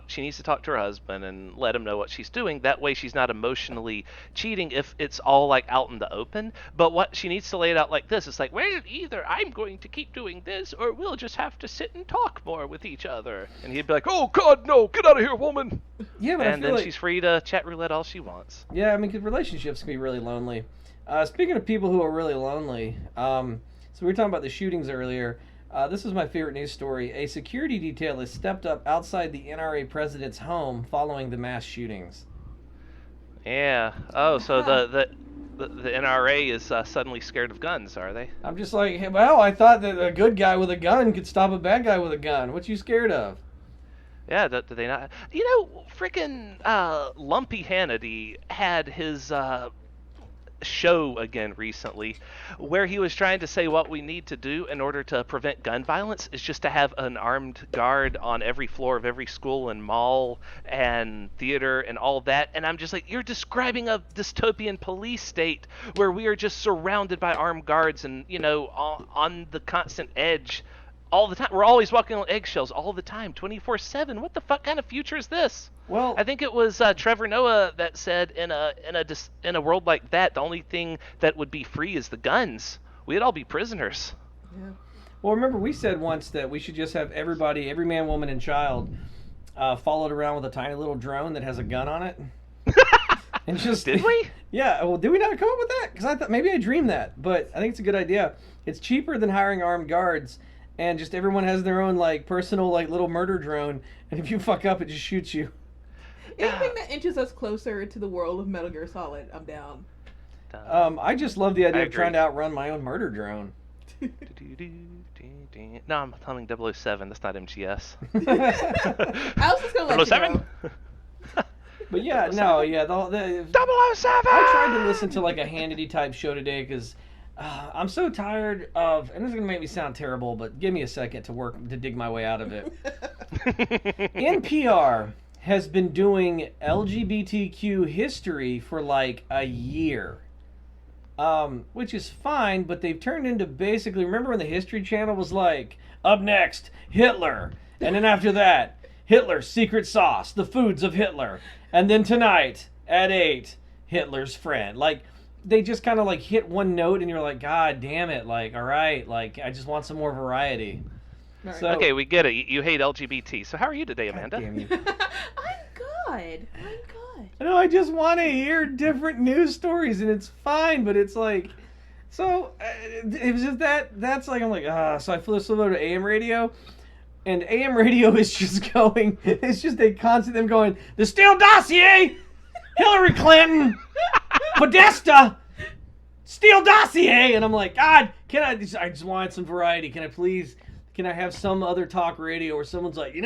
B: She needs to talk to her husband and let him know what she's doing. That way, she's not emotionally cheating if it's all like out in the open. But what she needs to lay it out like this: it's like, well, either I'm going to keep doing this, or we'll just have to sit and talk more with each other. And he'd be like, oh God, no, get out of here, woman.
A: Yeah, but I
B: And
A: feel
B: then
A: like,
B: she's free to chat roulette all she wants.
A: yeah, I mean, 'cause relationships can be really lonely. Speaking of people who are really lonely, so we were talking about the shootings earlier. This is my favorite news story. A security detail has stepped up outside the NRA president's home following the mass shootings.
B: Yeah. Oh, so the NRA is suddenly scared of guns, are they?
A: I'm just like, hey, well, I thought that a good guy with a gun could stop a bad guy with a gun. What you scared of?
B: Yeah, do they not? You know, freaking Lumpy Hannity had his show again recently, where he was trying to say what we need to do in order to prevent gun violence is just to have an armed guard on every floor of every school and mall and theater and all that. And I'm just like, you're describing a dystopian police state where we are just surrounded by armed guards and, you know, on the constant edge all the time. We're always walking on eggshells all the time, 24/7. What the fuck kind of future is this?
A: Well,
B: I think it was Trevor Noah that said in a world like that, the only thing that would be free is the guns. We'd all be prisoners.
C: Yeah.
A: well, remember we said once that we should just have everybody, every man, woman, and child, followed around with a tiny little drone that has a gun on it. And just
B: Did we?
A: Yeah. Well, did we not come up with that? Because I thought maybe I dreamed that, but I think it's a good idea. It's cheaper than hiring armed guards, and just everyone has their own like personal like little murder drone, and if you fuck up, it just shoots you.
C: Anything that inches us closer to the world of Metal Gear Solid, I'm down.
A: I just love the idea of
B: agree.
A: trying to outrun my own murder drone.
B: No, I'm humming 007. That's not MGS.
C: I was just gonna let you
B: 007?
C: know.
A: But yeah, no, yeah, the
B: 007!
A: I tried to listen to like a Hannity type show today because I'm so tired of, and this is gonna make me sound terrible, but give me a second to dig my way out of it. NPR has been doing LGBTQ history for like a year, which is fine, but they've turned into basically, remember when the History Channel was like, up next, Hitler, and then after that, Hitler's secret sauce, the foods of Hitler. And then tonight at 8, Hitler's friend. Like, they just kind of like hit one note and you're like, God damn it. Like, all right, like, I just want some more variety.
C: Right.
A: So,
B: Okay, we get it. You hate LGBT. So how are you today, Amanda?
A: damn you.
C: I'm good.
A: No, I just want to hear different news stories and it's fine, but it's like, so it was just that's like, I'm like, so I flew over to AM radio. And AM radio is just going, it's just a constant them going, the Steele dossier, Hillary Clinton, Podesta, Steele dossier. And I'm like, God, I just want some variety. Can I have some other talk radio where someone's like,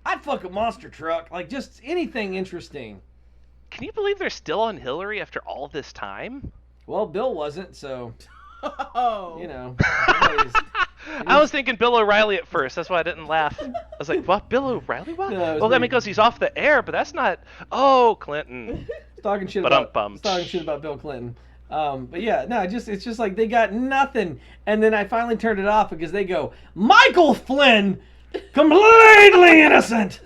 A: I'd fuck a monster truck. Like, just anything interesting.
B: Can you believe they're still on Hillary after all this time?
A: Well, Bill wasn't, so,
C: Oh.
A: everybody's...
B: I was thinking Bill O'Reilly at first. That's why I didn't laugh. I was like, what? Bill O'Reilly? What?
A: No, it was
B: Well, that
A: me.
B: because he's off the air, but that's not... Oh, Clinton.
A: talking shit
B: Ba-dum-bum.
A: about Bill Clinton. But yeah, no, it's just like they got nothing. And then I finally turned it off because they go, Michael Flynn, completely innocent.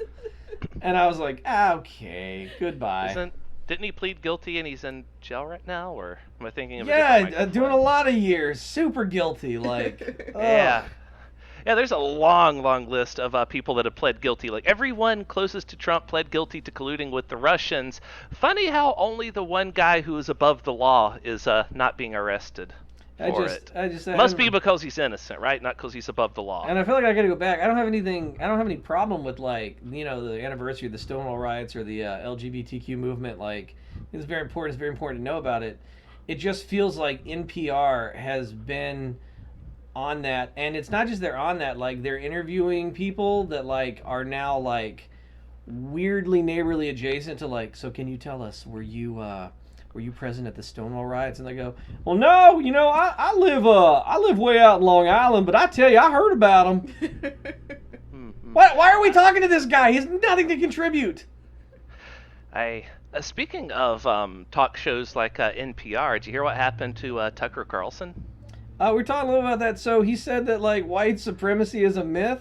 A: And I was like, okay, goodbye.
B: Didn't he plead guilty and he's in jail right now? Or am I thinking of a different Michael
A: doing
B: Flynn?
A: a lot of years, super guilty, like.
B: Yeah. Yeah, there's a long list of people that have pled guilty. Like, everyone closest to Trump pled guilty to colluding with the Russians. Funny how only the one guy who is above the law is not being arrested for it. Must be because he's innocent, right? Not because he's above the law.
A: And I feel like I got to go back. I don't have any problem with, like, the anniversary of the Stonewall riots or the LGBTQ movement. Like, it's very important. It's very important to know about it. It just feels like NPR has been on that, and it's not just they're on that, like, they're interviewing people that, like, are now, like, weirdly neighborly adjacent to, like, so can you tell us, were you present at the Stonewall riots? And they go, well, no, I live way out in Long Island, but I tell you, I heard about them.
B: Mm-hmm.
A: Why are we talking to this guy? He has nothing to contribute.
B: Speaking of talk shows like NPR, did you hear what happened to Tucker Carlson?
A: We're talking a little about that. So he said that, like, white supremacy is a myth.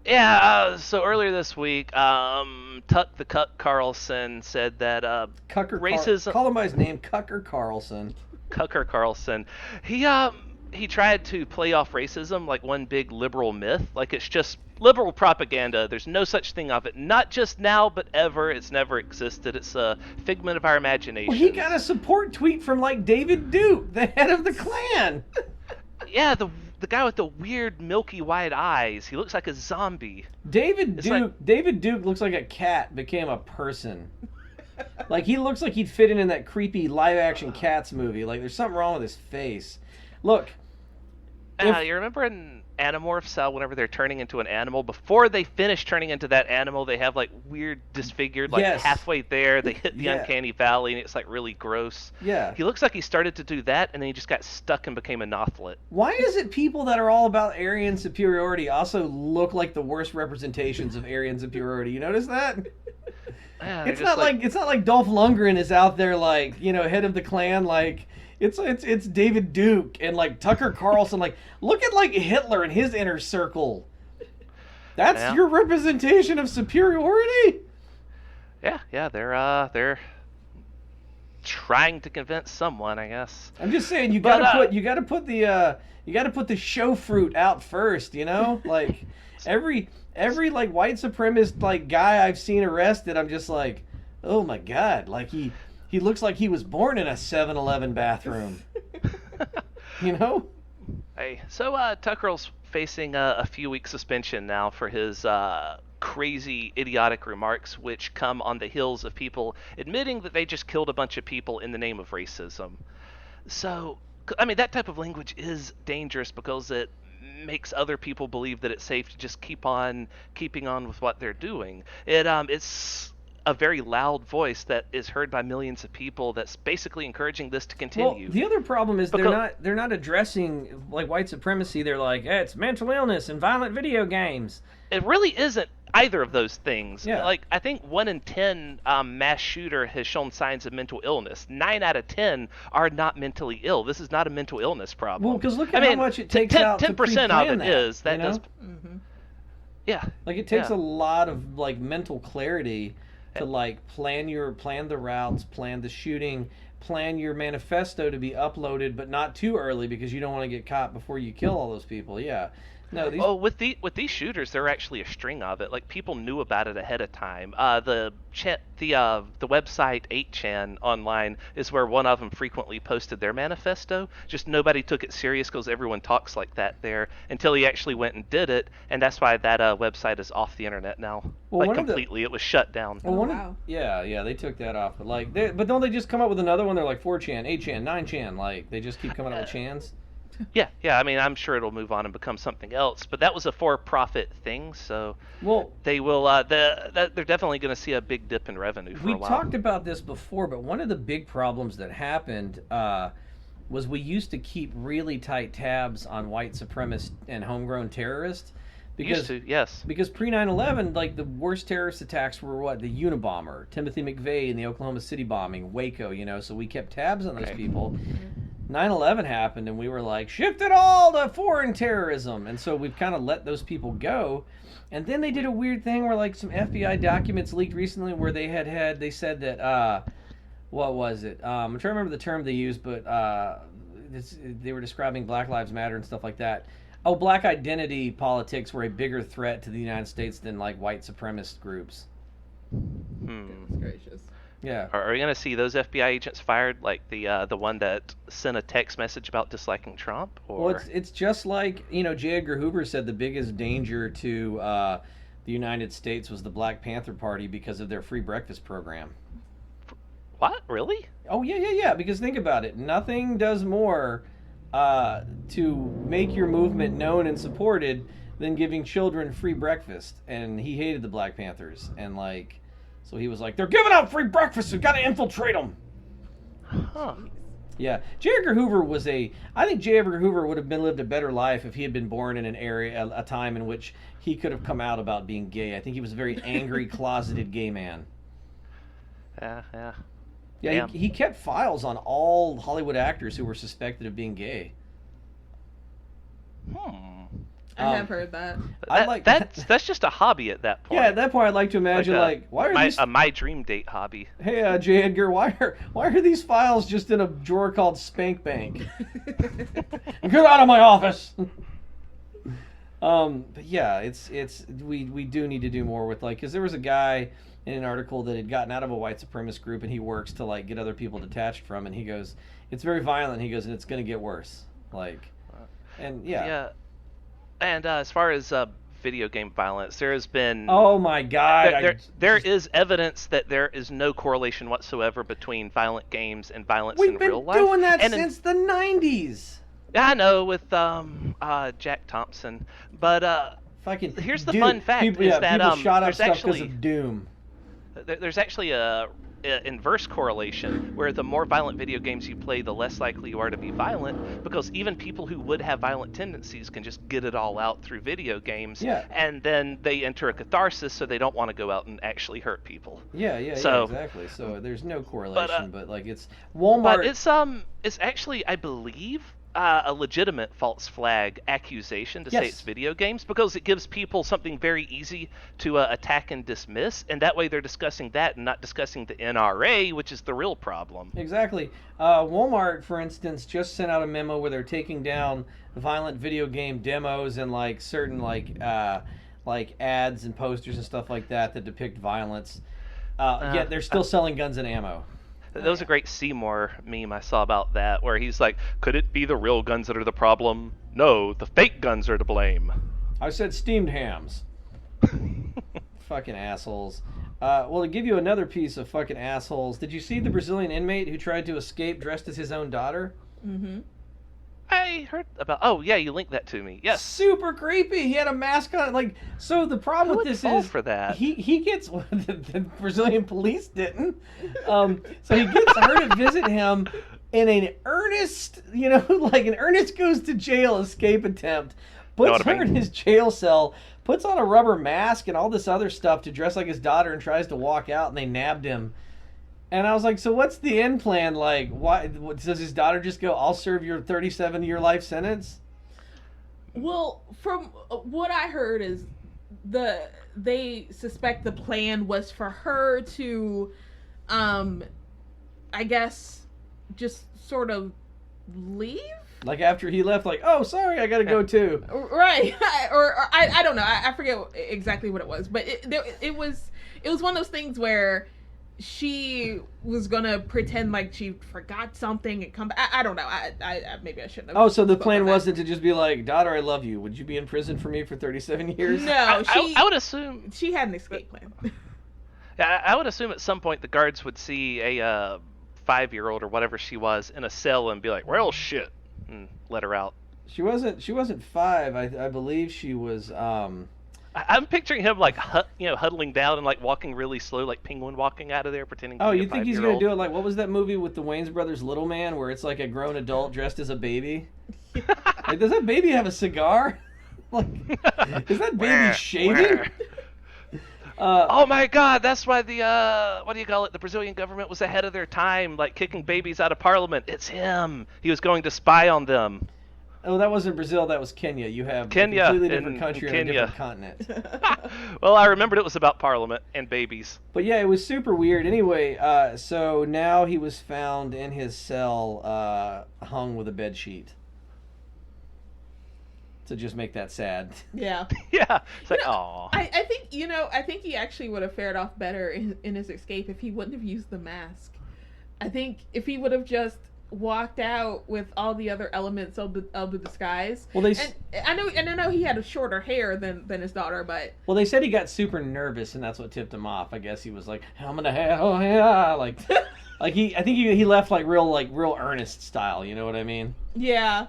B: Yeah, so earlier this week, Tuck the Cuck Carlson said that racism...
A: Call him by his name, Cucker Carlson.
B: Tucker Carlson. He tried to play off racism like one big liberal myth. Like, it's just liberal propaganda. There's no such thing of it. Not just now, but ever. It's never existed. It's a figment of our imagination.
A: Well, he got a support tweet from, like, David Duke, the head of the Klan.
B: Yeah, the guy with the weird milky white eyes. He looks like a zombie.
A: David Duke looks like a cat became a person. Like, he looks like he'd fit in that creepy live-action Cats movie. Like, there's something wrong with his face. Look.
B: You remember in Animorphs, whenever they're turning into an animal, before they finish turning into that animal, they have, like, weird disfigured, like,
A: yes.
B: halfway there, they hit the uncanny valley, and it's, like, really gross.
A: Yeah.
B: He looks like he started to do that, and then he just got stuck and became a Nothlet.
A: Why is it people that are all about Aryan superiority also look like the worst representations of Aryan superiority? You notice that?
B: Yeah,
A: it's not like Dolph Lundgren is out there, like, head of the Klan, like... It's David Duke and, like, Tucker Carlson. Like, look at, like, Hitler and his inner circle. That's your representation of superiority?
B: Yeah, they're trying to convince someone, I guess.
A: I'm just saying, you gotta put the show fruit out first, Like, every like white supremacist, like, guy I've seen arrested, I'm just like, oh my God, like, he He looks like he was born in a 7-Eleven bathroom. You know?
B: Hey, so Tucker's facing a few week suspension now for his crazy, idiotic remarks, which come on the heels of people admitting that they just killed a bunch of people in the name of racism. So, I mean, that type of language is dangerous because it makes other people believe that it's safe to just keeping on with what they're doing. It's a very loud voice that is heard by millions of people that's basically encouraging this to continue.
A: Well, the other problem is they're not addressing like white supremacy. They're like, it's mental illness and violent video games.
B: It really isn't either of those things.
A: Yeah.
B: Like, I think 1 in 10 mass shooter has shown signs of mental illness. 9 out of 10 are not mentally ill. This is not a mental illness problem.
A: Well, because look at how much it takes out
B: 10%
A: to pre-plan
B: of it is. That
A: you know?
B: does.
C: Mm-hmm.
B: Yeah.
A: Like, it takes a lot of like mental clarity to like plan the routes, plan the shooting, plan your manifesto to be uploaded, but not too early because you don't want to get caught before you kill all those people. Yeah. No,
B: with these shooters, they're actually a string of it. Like, people knew about it ahead of time. The website 8chan online is where one of them frequently posted their manifesto. Just nobody took it serious because everyone talks like that there until he actually went and did it, and that's why that website is off the internet now.
A: Well,
B: like, completely. It was shut down.
A: Well,
C: wow.
A: Yeah, they took that off. But like, but don't they just come up with another one? They're like 4chan, 8chan, 9chan. Like, they just keep coming up with chans.
B: Yeah. I mean, I'm sure it'll move on and become something else. But that was a for-profit thing, so they will. They're definitely going to see a big dip in revenue for a while.
A: We talked about this before, but one of the big problems that happened was we used to keep really tight tabs on white supremacists and homegrown terrorists.
B: Used to, yes.
A: Because pre 9/11, like the worst terrorist attacks were what? The Unabomber, Timothy McVeigh, and the Oklahoma City bombing, Waco. You know, so we kept tabs on those people. 9/11 happened, and we were like, shift it all to foreign terrorism. And so we've kind of let those people go. And then they did a weird thing where, like, some FBI documents leaked recently where they said that, what was it? I'm trying to remember the term they used, but they were describing Black Lives Matter and stuff like that. Oh, black identity politics were a bigger threat to the United States than, like, white supremacist groups.
C: Goodness gracious.
A: Yeah.
B: Are we going to see those FBI agents fired, like the one that sent a text message about disliking Trump? Or...
A: Well, it's just like, J. Edgar Hoover said the biggest danger to the United States was the Black Panther Party because of their free breakfast program.
B: What? Really?
A: Oh, yeah. Because think about it. Nothing does more to make your movement known and supported than giving children free breakfast. And he hated the Black Panthers. And, like... So he was like, they're giving out free breakfast. We've got to infiltrate them.
B: Huh.
A: Yeah. J. Edgar Hoover I think J. Edgar Hoover would have lived a better life if he had been born in a time in which he could have come out about being gay. I think he was a very angry, closeted gay man.
B: Yeah.
A: Yeah, he kept files on all Hollywood actors who were suspected of being gay.
C: I have heard that.
B: That's just a hobby at that point.
A: Yeah, at that point, I'd like to imagine, why are these...
B: my dream date hobby.
A: Hey, J. Edgar, why are these files just in a drawer called Spank Bank? Get out of my office! But yeah, we do need to do more with, like, because there was a guy in an article that had gotten out of a white supremacist group, and he works to, like, get other people detached from, and he goes, it's very violent, he goes, and it's going to get worse. Like, and yeah.
B: And as far as video game violence, there has been...
A: Oh my God!
B: There is evidence that there is no correlation whatsoever between violent games and violence in real life.
A: We've been doing that since the 90s!
B: Yeah, I know, with Jack Thompson. But here's the fun fact:
A: people shot up stuff because of Doom.
B: There's actually a inverse correlation where the more violent video games you play, the less likely you are to be violent, because even people who would have violent tendencies can just get it all out through video games, and then they enter a catharsis, so they don't want to go out and actually hurt people.
A: Yeah, exactly. So there's no correlation, but like it's Walmart.
B: But it's actually, I believe, a legitimate false flag accusation to say it's video games, because it gives people something very easy to attack and dismiss, and that way they're discussing that and not discussing the NRA, which is the real problem.
A: Exactly. Walmart, for instance, just sent out a memo where they're taking down violent video game demos and like certain like ads and posters and stuff like that depict violence. Yet they're still selling guns and ammo.
B: That was a great Seymour meme I saw about that, where he's like, "Could it be the real guns that are the problem? No, the fake guns are to blame."
A: I said steamed hams. Fucking assholes. Well, to give you another piece of fucking assholes, did you see the Brazilian inmate who tried to escape dressed as his own daughter?
C: Mm-hmm.
B: I heard about. Oh yeah, you linked that to me. Yes.
A: Super creepy. He had a mask on. Like, so the problem
B: Who
A: with
B: would
A: this
B: fall
A: is
B: for that?
A: he gets the Brazilian police didn't. So he gets her to visit him in an earnest, like an Ernest goes to jail escape attempt. Puts her in his jail cell, puts on a rubber mask and all this other stuff to dress like his daughter, and tries to walk out, and they nabbed him. And I was like, so what's the end plan? Like, why does his daughter just go, I'll serve your 37-year life sentence?
C: Well, from what I heard is they suspect the plan was for her to, I guess, just sort of leave?
A: Like after he left, like, oh, sorry, I gotta go too.
C: Right. or I don't know. I forget exactly what it was. But it was one of those things where she was gonna pretend like she forgot something and come back. I don't know. I maybe I shouldn't have.
A: Oh, so the plan wasn't to just be like, daughter, I love you. Would you be in prison for me for 37 years?
C: No,
B: I would assume
C: she had an escape plan.
B: I would assume at some point the guards would see a 5-year-old or whatever she was in a cell and be like, well, shit, and let her out.
A: She wasn't 5. I believe she was.
B: I'm picturing him like huddling down and like walking really slow, like Penguin walking out of there, pretending. To
A: Oh,
B: be a
A: you think he's gonna
B: 5-year-old.
A: do it like what was that movie with the Wayans brothers, Little Man, where it's like a grown adult dressed as a baby? Like, does that baby have a cigar? Like, is that baby shaving?
B: Oh my God, that's why the what do you call it? The Brazilian government was ahead of their time, like kicking babies out of parliament. It's him. He was going to spy on them.
A: Oh, that wasn't Brazil. That was Kenya. You have
B: Kenya,
A: a completely different country on a
B: Kenya.
A: different continent.
B: Well, I remembered it was about parliament and babies.
A: But yeah, it was super weird. Anyway, so now he was found in his cell, hung with a bed sheet. To just make that sad.
C: Yeah.
B: Yeah. It's like, aw.
C: I think he actually would have fared off better in his escape if he wouldn't have used the mask. I think if he would have just walked out with all the other elements of the disguise.
A: Well,
C: I know he had a shorter hair than his daughter, but
A: they said he got super nervous, and that's what tipped him off. I guess he was like, I'm gonna have, oh yeah, like I think he left like real earnest style. You know what I mean?
C: yeah.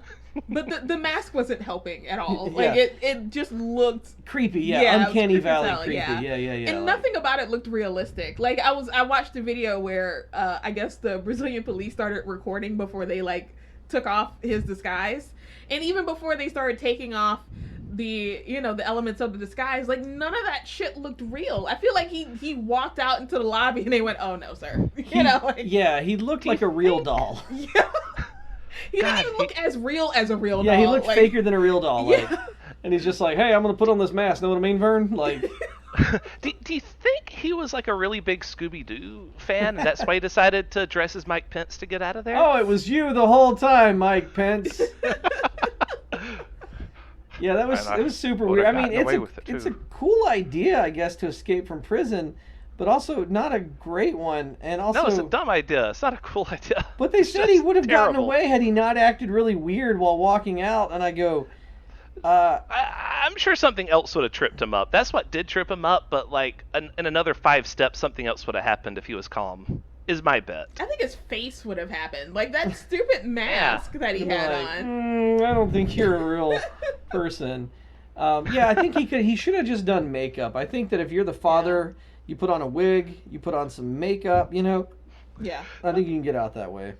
C: But the mask wasn't helping at all.
A: Yeah.
C: Like it just looked
A: creepy.
C: Yeah,
A: Yeah,
C: it was
A: uncanny
C: creepy
A: valley
C: as hell,
A: creepy.
C: yeah.
A: Yeah.
C: And nothing about it looked realistic. Like I watched a video where I guess the Brazilian police started recording before they like took off his disguise, and even before they started taking off the the elements of the disguise, like none of that shit looked real. I feel like he walked out into the lobby and they went, "Oh no, sir,"
A: Yeah, he looked like a real doll.
C: Yeah. He didn't even look as real as a real doll.
A: Yeah, he looked
C: like,
A: faker than a real doll. Like,
C: Yeah.
A: and he's just like, hey, I'm gonna put on this mask. Know what I mean, Vern? Like,
B: do you think he was like a really big Scooby-Doo fan, and that's why he decided to dress as Mike Pence to get out of there?
A: oh, it was you the whole time, Mike Pence. Yeah, it was super weird. I mean, it's a cool idea, I guess, to escape from prison, but also not a great one. And also,
B: No, it's a dumb idea. It's not a cool idea.
A: but they said he would have gotten
B: terrible.
A: away had he not acted really weird while walking out. And I go,
B: I'm sure something else would have tripped him up. That's what did trip him up, but like in another 5 steps, something else would have happened if he was calm. Is my bet.
C: I think his face would have happened. Like that stupid mask that he had on.
A: I don't think you're a real person. Yeah, I think he should have just done makeup. I think that if you're the father, you put on a wig, you put on some makeup,
C: Yeah.
A: I think you can get out that way.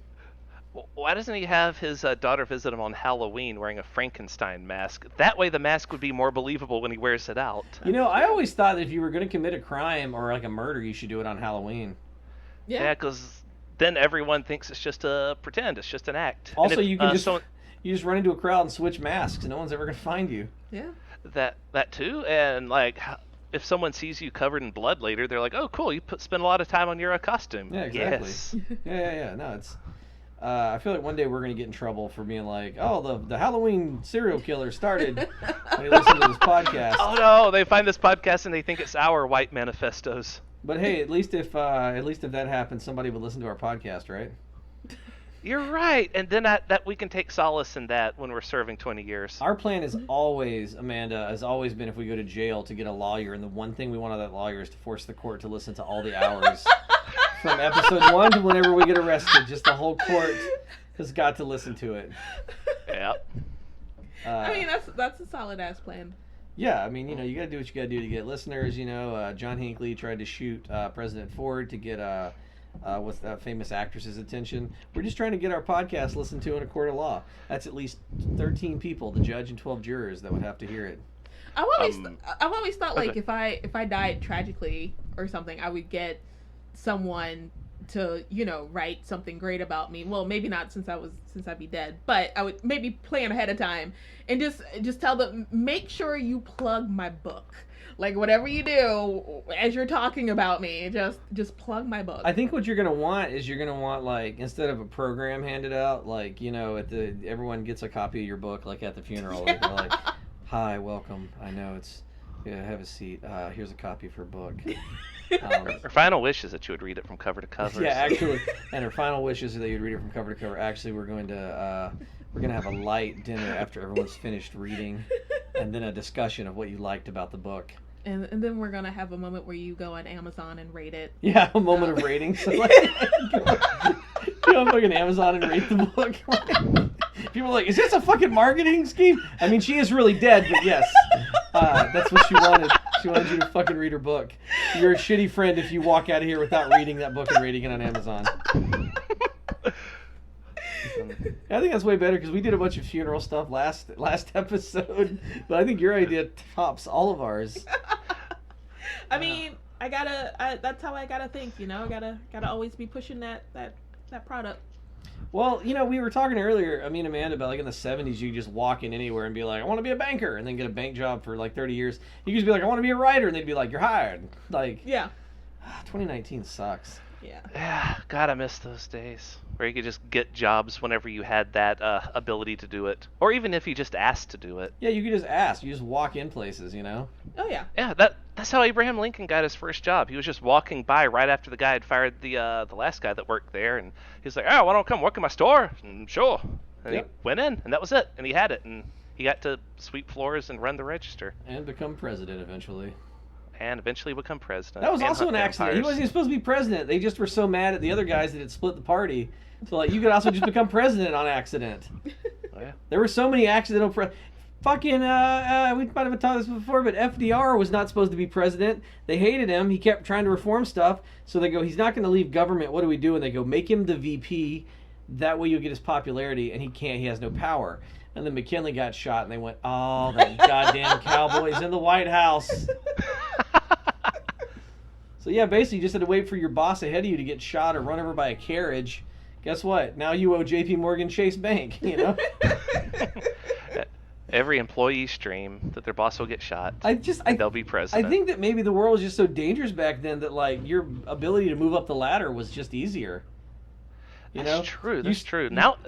B: Why doesn't he have his daughter visit him on Halloween wearing a Frankenstein mask? That way the mask would be more believable when he wears it out.
A: I always thought that if you were going to commit a crime or like a murder, you should do it on Halloween.
C: Yeah.
B: Because then everyone thinks it's just a pretend. It's just an act.
A: Also,
B: if,
A: you can you just run into a crowd and switch masks, and no one's ever going to find you.
C: Yeah.
B: That too, and like if someone sees you covered in blood later, they're like, "Oh, cool! You spend a lot of time on your costume."
A: Yeah, exactly.
B: Yes.
A: Yeah. No, it's. I feel like one day we're gonna get in trouble for being like, "Oh, the Halloween serial killer started when he listened to this podcast."
B: Oh no! They find this podcast and they think it's our white manifestos.
A: But hey, at least if that happens, somebody would listen to our podcast, right?
B: You're right, and then that we can take solace in that when we're serving 20 years.
A: Our plan is always, Amanda, has always been if we go to jail to get a lawyer, and the one thing we want out of that lawyer is to force the court to listen to all the hours from episode 1 to whenever we get arrested. Just the whole court has got to listen to it.
B: Yeah.
C: I mean, that's a solid ass plan.
A: Yeah, I mean, you got to do what you got to do to get listeners. John Hinckley tried to shoot President Ford to get what's that famous actress's attention. We're just trying to get our podcast listened to in a court of law. That's at least 13 people, the judge and 12 jurors that would have to hear it.
C: I've always thought like if I died tragically or something, I would get someone to write something great about me. Well, maybe not since I'd be dead, but I would maybe plan ahead of time and just tell them, make sure you plug my book. Like, whatever you do as you're talking about me, just plug my book.
A: I think what you're gonna want is like, instead of a program handed out, like, everyone gets a copy of your book, like at the funeral. Like, they're like, hi, welcome. I know have a seat. Here's a copy of her book.
B: Her final wish is that you would read it from cover to cover.
A: Yeah, actually, and her final wish is that you'd read it from cover to cover. Actually, we're gonna have a light dinner after everyone's finished reading, and then a discussion of what you liked about the book.
C: And then we're gonna have a moment where you go on Amazon and rate it.
A: Yeah, a moment of rating. So like, go on fucking Amazon and rate the book. People are like, is this a fucking marketing scheme? I mean, she is really dead, but yes, that's what she wanted. She wanted you to fucking read her book. You're a shitty friend if you walk out of here without reading that book and rating it on Amazon. I think that's way better because we did a bunch of funeral stuff last episode, but I think your idea tops all of ours.
C: I mean, that's how I gotta think. Gotta always be pushing that product.
A: Well, we were talking earlier, me and Amanda, about like in the 70s, you could just walk in anywhere and be like, I want to be a banker, and then get a bank job for like 30 years. You could just be like, I want to be a writer, and they'd be like, you're hired. Like,
C: yeah.
A: 2019 sucks.
B: Yeah, God, I miss those days where you could just get jobs whenever you had that ability to do it, or even if you just asked to do it.
A: Yeah, you could just ask. You just walk in places,
C: Oh yeah.
B: Yeah, that's how Abraham Lincoln got his first job. He was just walking by right after the guy had fired the last guy that worked there, and he's like, "Oh, why don't I come work in my store?" And sure. And he went in, and that was it. And he had it, and he got to sweep floors and run the register.
A: And become president eventually.
B: And eventually become president.
A: That was also an accident. He
B: empires.
A: wasn't even supposed to be president. They just were so mad at the other guys that had split the party. So like, you could also just become president on accident.
B: Oh, yeah.
A: There were so many accidental fucking we might have talked this before, but FDR was not supposed to be president. They hated him. He kept trying to reform stuff. So they go, he's not going to leave government. What do we do? And they go, make him the VP. That way you'll get his popularity. And he can't. He has no power. And then McKinley got shot, and they went, oh, that goddamn cowboy's in the White House. So yeah, basically you just had to wait for your boss ahead of you to get shot or run over by a carriage. Guess what? Now you owe JP Morgan Chase Bank,
B: Every employee's dream that their boss will get shot. They'll be president.
A: I think that maybe the world was just so dangerous back then that like your ability to move up the ladder was just easier.
B: That's true. That's true. Now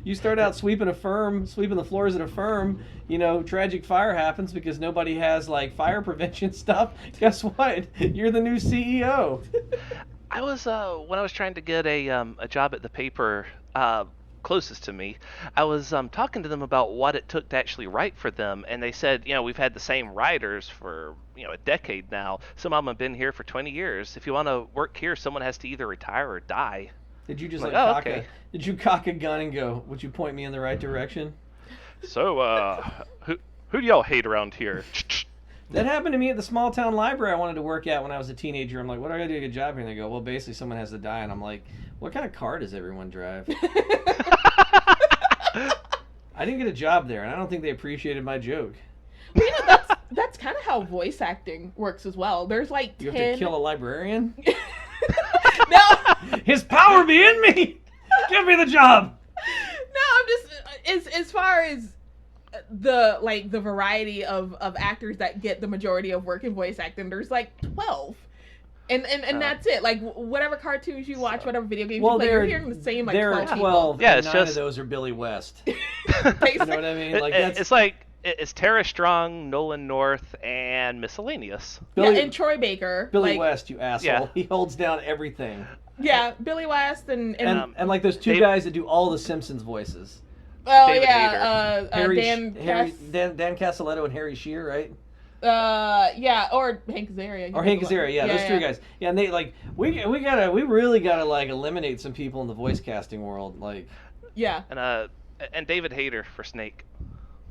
A: you start out sweeping the floors at a firm, tragic fire happens because nobody has like fire prevention stuff. Guess what? You're the new CEO.
B: I was when I was trying to get a job at the paper closest to me, I was talking to them about what it took to actually write for them, and they said, we've had the same writers for a decade now. Some of them have been here for 20 years. If you want to work here, someone has to either retire or die.
A: Did you just did you cock a gun and go, would you point me in the right direction?
B: So, who do y'all hate around here?
A: That happened to me at the small town library I wanted to work at when I was a teenager. I'm like, what do I gotta do to get a job here? And they go, well, basically someone has to die. And I'm like, what kind of car does everyone drive? I didn't get a job there, and I don't think they appreciated my joke.
C: Well, that's kind of how voice acting works as well. There's like 10...
A: You have to kill a librarian?
C: No!
A: His power be in me! Give me the job!
C: No, I'm just... As far as the variety of actors that get the majority of work in voice acting, there's like 12. And that's it. Like, whatever cartoons you watch, whatever video games you play, you're hearing the same, like,
A: there
C: 12
A: are 12,
C: people.
B: Yeah,
A: and
B: it's
A: 9
B: just...
A: of those are Billy West.
C: Basically.
A: You know what I mean? Like,
B: it's like It's Tara Strong, Nolan North, and miscellaneous.
C: Yeah, and Troy Baker.
A: Billy
C: like,
A: West, you asshole.
B: Yeah.
A: He holds down everything.
C: Yeah, Billy West and
A: And like those two guys that do all the Simpsons voices.
B: David
A: Dan Castelletto and Harry Shearer, right?
C: Or Hank Azaria.
A: Or Hank Azaria, those three guys. Yeah, and they like we really gotta like eliminate some people in the voice casting world, like.
C: Yeah.
B: And David Hayter for Snake.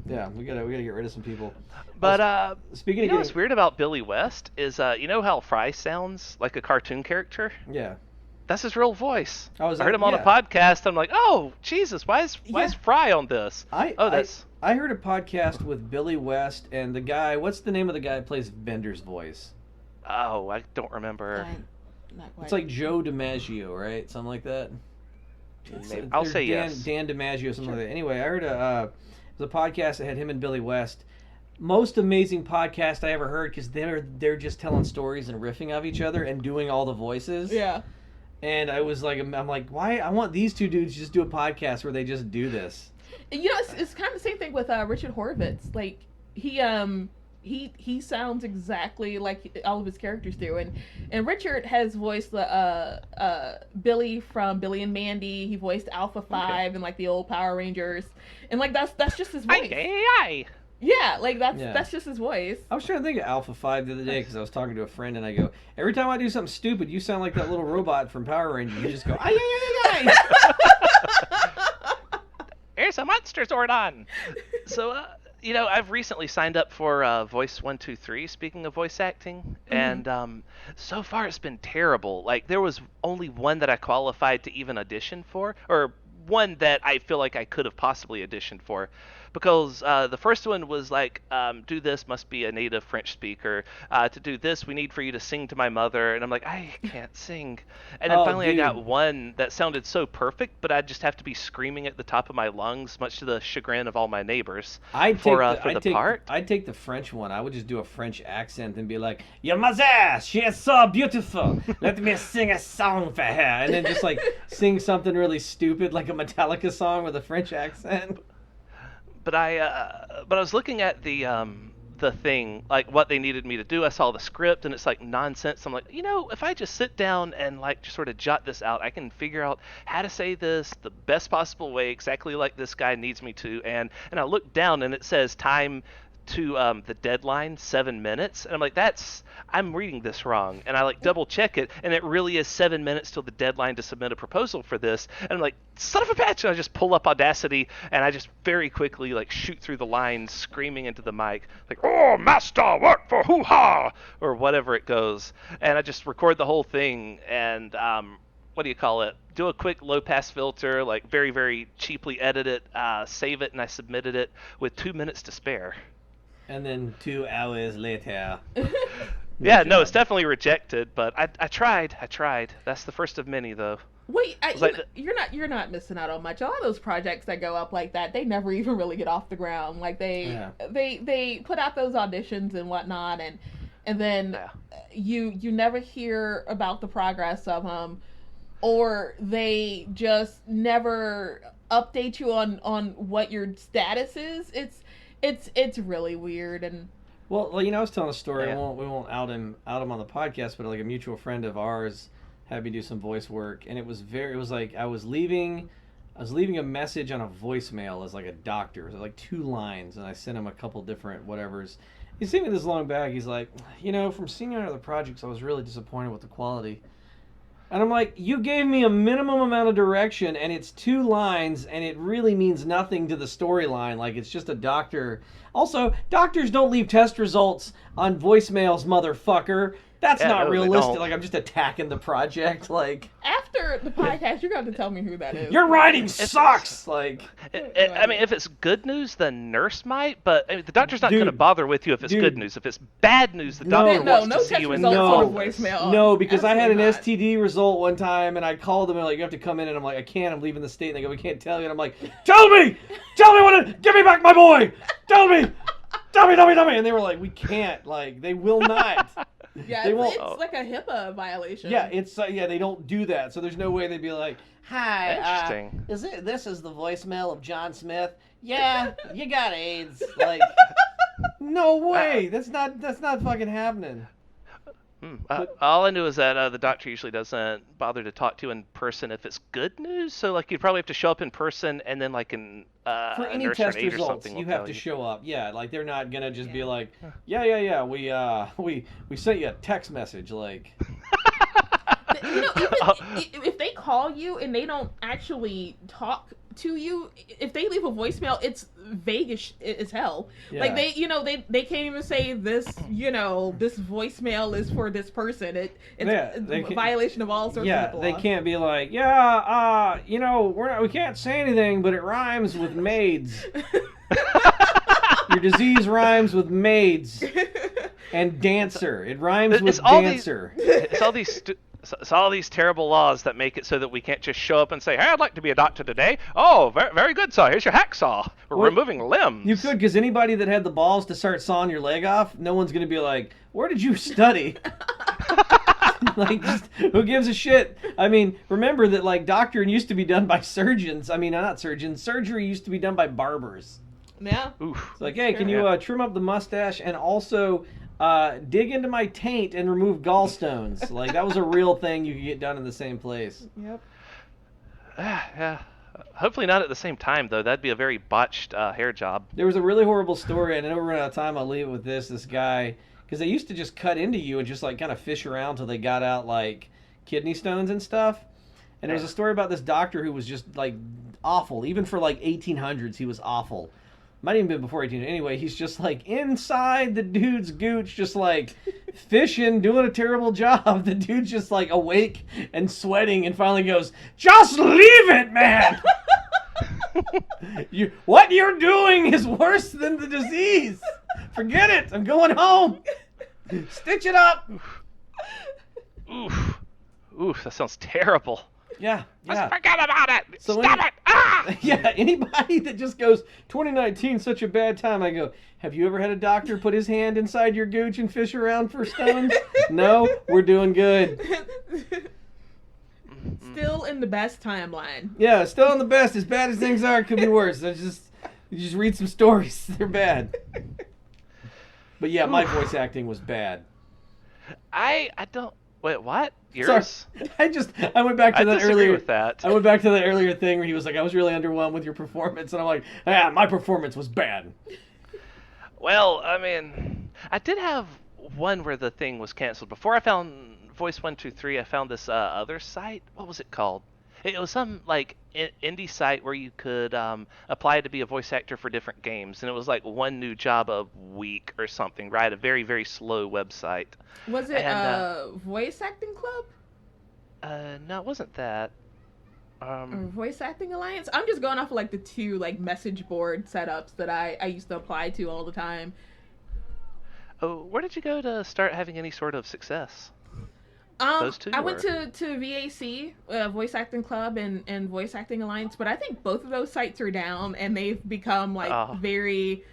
A: Yeah, we gotta get rid of some people.
B: But
A: speaking
B: you
A: of
B: know what's weird about Billy West is you know how Fry sounds like a cartoon character?
A: Yeah.
B: That's his real voice.
A: I
B: heard him on a podcast. I'm like, oh Jesus, why is Fry on this?
A: I heard a podcast with Billy West and the guy. What's the name of the guy who plays Bender's voice?
B: Oh, I don't remember.
A: It's like Joe DiMaggio, right? Something like that.
B: I'll say yes.
A: Dan DiMaggio, something like that. Anyway, I heard a podcast that had him and Billy West. Most amazing podcast I ever heard because they're just telling stories and riffing of each other and doing all the voices.
C: Yeah.
A: And I was like, I'm like, why? I want these two dudes to just do a podcast where they just do this.
C: You know, it's kind of the same thing with Richard Horvitz. Like he sounds exactly like all of his characters do, and Richard has voiced Billy from Billy and Mandy. He voiced Alpha 5 and like the old Power Rangers, and like that's just his voice. Yeah, like that's just his voice.
A: I was trying to think of Alpha 5 the other day because I was talking to a friend and I go, every time I do something stupid, you sound like that little robot from Power Rangers. You just go, ay, ay, ay, ay.
B: Here's a monster Zordon. So, you know, I've recently signed up for Voice 123, speaking of voice acting, and so far it's been terrible. Like, there was only one that I qualified to even audition for, or one that I feel like I could have possibly auditioned for. Because the first one was like, do this, must be a native French speaker. To do this, we need for you to sing to my mother. And I'm like, I can't sing. And then finally I got one that sounded so perfect, but I'd just have to be screaming at the top of my lungs, much to the chagrin of all my neighbors. I'd
A: take the French one. I would just do a French accent and be like, your mother, she is so beautiful. Let me sing a song for her. And then just like sing something really stupid like a Metallica song with a French accent.
B: But I was looking at the thing, like what they needed me to do. I saw the script and it's like nonsense. I'm like, you know, if I just sit down and like just sort of jot this out, I can figure out how to say this the best possible way, exactly like this guy needs me to. And I look down and it says time to the deadline 7 minutes, and I'm like, I'm reading this wrong. And I like double check it, and it really is 7 minutes till the deadline to submit a proposal for this. And I'm like, son of a bitch! And I just pull up Audacity and I just very quickly like shoot through the lines, screaming into the mic like, oh master, work for hoo-ha, or whatever it goes. And I just record the whole thing and what do you call it? Do a quick low pass filter, like very, very cheaply edit it, save it, and I submitted it with 2 minutes to spare.
A: And then 2 hours later.
B: Yeah, no, it's definitely rejected, but I tried. That's the first of many, though.
C: Wait, you're not missing out on much. A lot of those projects that go up like that, they never even really get off the ground. Like they put out those auditions and whatnot, and then you never hear about the progress of them, or they just never update you on what your status is. It's really weird. And
A: well, you know, I was telling a story. We won't out him on the podcast, but like a mutual friend of ours had me do some voice work, and it was like I was leaving a message on a voicemail as like a doctor. It was like 2 lines, and I sent him a couple different whatevers. He sent me this long bag. He's like, you know, from seeing other projects, I was really disappointed with the quality. And I'm like, you gave me a minimum amount of direction, and it's 2 lines, and it really means nothing to the storyline. Like, it's just a doctor. Also, doctors don't leave test results on voicemails, motherfucker. That's not realistic. Like, I'm just attacking the project. Like,
C: after the podcast, you're going to tell me who that is.
A: Your writing sucks. Like,
B: I mean, if it's good news, the nurse might, but I mean, the doctor's not going to bother with you if it's good news. If it's bad news, the doctor wants to see you in the
C: voicemail.
A: No, because I had an STD result one time, and I called them and like, you have to come in, and I'm like, I can't. I'm leaving the state. And they go, we can't tell you. And I'm like, tell me give me back my boy. Tell me. And they were like, we can't. Like, they will not.
C: Yeah,
A: They
C: it's,
A: won't.
C: it's like a HIPAA violation.
A: Yeah, it's they don't do that. So there's no way they'd be like, "Hi,
B: Interesting.
A: this is the voicemail of John Smith. Yeah, you got AIDS." Like, no way. That's not fucking happening.
B: All I knew is that the doctor usually doesn't bother to talk to you in person if it's good news. So like you'd probably have to show up in person, and then like
A: For
B: a
A: any
B: nurse or
A: test
B: an aide or
A: results,
B: something
A: you
B: will
A: have
B: tell
A: to
B: you.
A: show up. Yeah, like they're not gonna just be
C: Yeah.
A: like, yeah, we sent you a text message like.
C: You know, even if they call you and they don't actually talk to you, if they leave a voicemail, it's vague as hell.
A: Yeah.
C: Like they can't even say this. This voicemail is for this person. It's a violation of all sorts of
A: they
C: law.
A: can't be like, we can't say anything, but it rhymes with maids. Your disease rhymes with maids and dancer. It rhymes with dancer.
B: It's all these terrible laws that make it so that we can't just show up and say, "Hey, I'd like to be a doctor today." Oh, very, very good, sir. Here's your hacksaw. We're removing limbs.
A: You could, because anybody that had the balls to start sawing your leg off, no one's gonna be like, "Where did you study?" Like, just, who gives a shit? I mean, remember that like doctoring used to be done by surgeons. I mean, not surgeons. Surgery used to be done by barbers.
C: Yeah.
B: Oof.
A: It's like, hey, can you trim up the mustache and also dig into my taint and remove gallstones? Like, that was a real thing you could get done in the same place.
C: Yep.
B: Yeah. Hopefully not at the same time, though. That'd be a very botched hair job.
A: There was a really horrible story, and I know we're running out of time. I'll leave it with this. This guy, because they used to just cut into you and just like kind of fish around till they got out like kidney stones and stuff. And there was a story about this doctor who was just like awful. Even for like 1800s, he was awful. Might even been before 18. Anyway, he's just like inside the dude's gooch, just like fishing, doing a terrible job. The dude's just like awake and sweating, and finally goes, "Just leave it, man. What you're doing is worse than the disease. Forget it. I'm going home. Stitch it up."
B: Oof, that sounds terrible.
A: Yeah.
B: Let's forget about it.
A: So
B: Stop it. Ah!
A: Yeah, anybody that just goes, 2019, such a bad time, I go, have you ever had a doctor put his hand inside your gooch and fish around for stones? No, we're doing good.
C: Still in the best timeline.
A: Yeah, still on the best. As bad as things are, it could be worse. You just read some stories. They're bad. But yeah, my voice acting was bad.
B: I don't... Wait, what? Yours?
A: Sorry. I went back to that
B: disagree
A: earlier.
B: with that.
A: I went back to that earlier thing where he was like, I was really underwhelmed with your performance. And I'm like, my performance was bad.
B: Well, I mean, I did have one where the thing was canceled. Before I found Voice 123, I found this other site. What was it called? It was some like indie site where you could apply to be a voice actor for different games, and it was like one new job a week or something. Right, a very, very slow website.
C: Was it Voice Acting Club?
B: No, it wasn't that.
C: Or Voice Acting Alliance? I'm just going off of like the two like message board setups that I used to apply to all the time.
B: Oh, where did you go to start having any sort of success? Those two?
C: I went to VAC, Voice Acting Club, and Voice Acting Alliance, but I think both of those sites are down, and they've become like very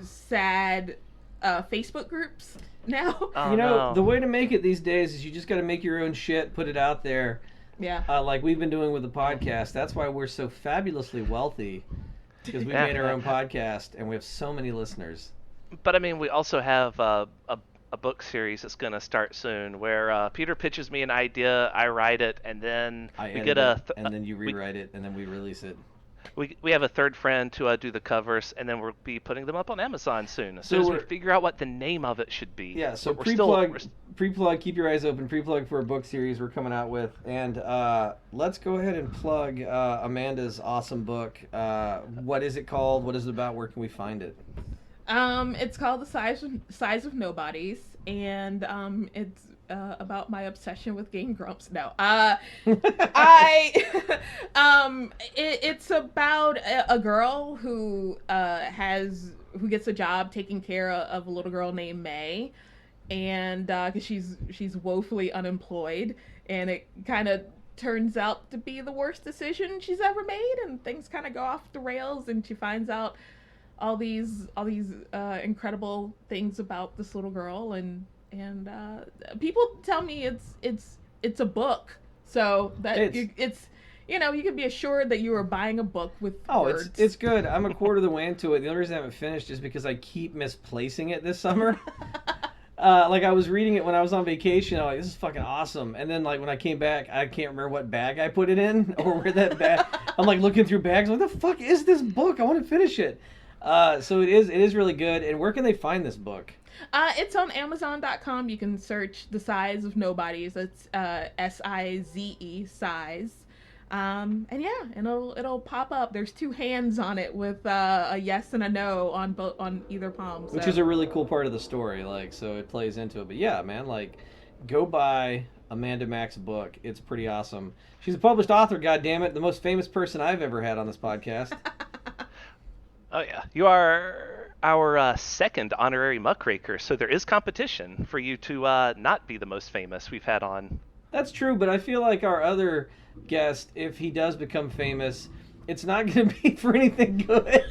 C: sad Facebook groups now.
B: No.
A: The way to make it these days is you just got to make your own shit, put it out there.
C: Yeah.
A: Like we've been doing with the podcast. That's why we're so fabulously wealthy, because we made our own podcast and we have so many listeners.
B: But I mean, we also have a book series that's going to start soon, where Peter pitches me an idea, I write it, and then we get
A: and then you rewrite it, and then we release it.
B: We have a third friend to do the covers, and then we'll be putting them up on Amazon soon. As soon as we figure out what the name of it should be.
A: Yeah, so pre-plug, keep your eyes open, pre-plug for a book series we're coming out with. And let's go ahead and plug Amanda's awesome book. What is it called? What is it about? Where can we find it?
C: It's called The Size of Nobodies, and it's about my obsession with Game Grumps. No, it's about a girl who gets a job taking care of a little girl named May, and because she's woefully unemployed, and it kind of turns out to be the worst decision she's ever made, and things kind of go off the rails, and she finds out all these incredible things about this little girl, and and people tell me it's a book, so that it's you know, you can be assured that you are buying a book with words.
A: It's good. I'm a quarter of the way into it. The only reason I haven't finished is because I keep misplacing it this summer. Like I was reading it when I was on vacation. I'm like, this is fucking awesome. And then like when I came back, I can't remember what bag I put it in or where that bag. I'm like looking through bags. What the fuck is this book? I want to finish it. So it is really good. And where can they find this book?
C: It's on Amazon.com. You can search The Size of Nobodies. It's Size, size. And yeah, and it'll pop up. There's 2 hands on it with a yes and a no on either palm. So.
A: Which is a really cool part of the story, like, so it plays into it. But yeah, man, like, go buy Amanda Mack's book. It's pretty awesome. She's a published author, goddammit, the most famous person I've ever had on this podcast.
B: Oh yeah, you are our second honorary Muckraker, so there is competition for you to not be the most famous we've had on.
A: That's true, but I feel like our other guest, if he does become famous, it's not going to be for anything good.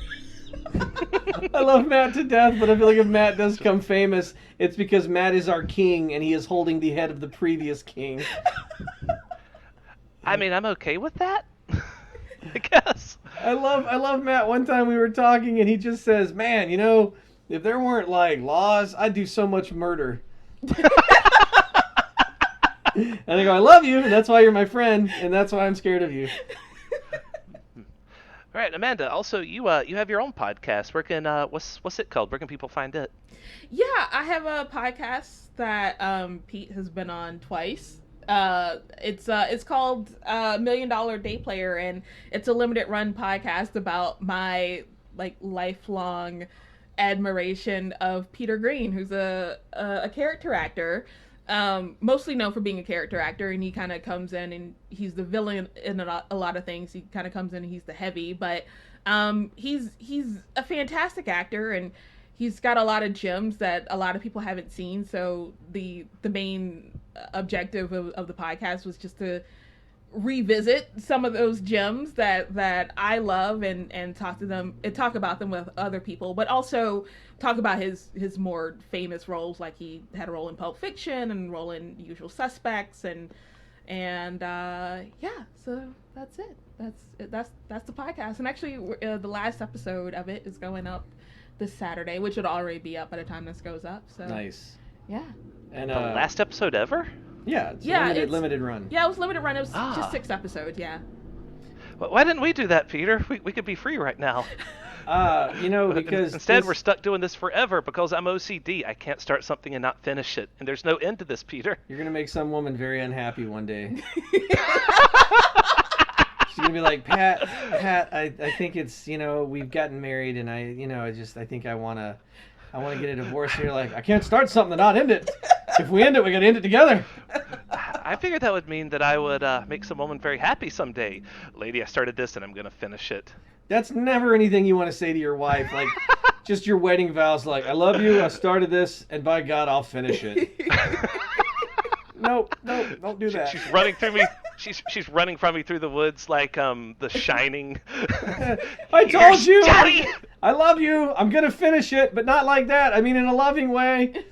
A: I love Matt to death, but I feel like if Matt does become famous, it's because Matt is our king and he is holding the head of the previous king.
B: I mean, I'm okay with that. I guess.
A: I love Matt. One time we were talking and he just says, "Man, you know, if there weren't like laws, I'd do so much murder." And I go, "I love you, and that's why you're my friend, and that's why I'm scared of you."
B: All right, Amanda. Also, you have your own podcast. Where can what's it called? Where can people find it?
C: Yeah, I have a podcast that Pete has been on twice. It's called $1 Million Day Player, and it's a limited run podcast about my like lifelong admiration of Peter Green, who's a character actor. Mostly known for being a character actor, and he kind of comes in and he's the villain in a lot of things. He kind of comes in and he's the heavy, but he's a fantastic actor, and he's got a lot of gems that a lot of people haven't seen. So the main objective of the podcast was just to revisit some of those gems that I love and talk about them with other people, but also talk about his more famous roles. Like he had a role in Pulp Fiction and a role in Usual Suspects and yeah, so that's it. That's the podcast. And actually the last episode of it is going up this Saturday, which would already be up by the time this goes up. So
A: Nice.
C: Yeah.
B: And the last episode ever?
A: Yeah, it's limited run.
C: Yeah, it was limited run. It was just 6 episodes, yeah.
B: Well, why didn't we do that, Peter? We could be free right now.
A: Because...
B: Instead, we're stuck doing this forever because I'm OCD. I can't start something and not finish it. And there's no end to this, Peter.
A: You're going to make some woman very unhappy one day. She's going to be like, Pat, I think it's, we've gotten married and I think I want to get a divorce. And you're like, I can't start something and not end it. If we end it, we got to end it together.
B: I figured that would mean that I would make some woman very happy someday. Lady, I started this and I'm going to finish it.
A: That's never anything you want to say to your wife. Like, just your wedding vows, like, I love you, I started this, and by God, I'll finish it. Nope, don't do that.
B: She's running through me. She's running from me through the woods like The Shining.
A: I told you!
B: Daddy!
A: I love you, I'm going to finish it, but not like that. I mean, in a loving way.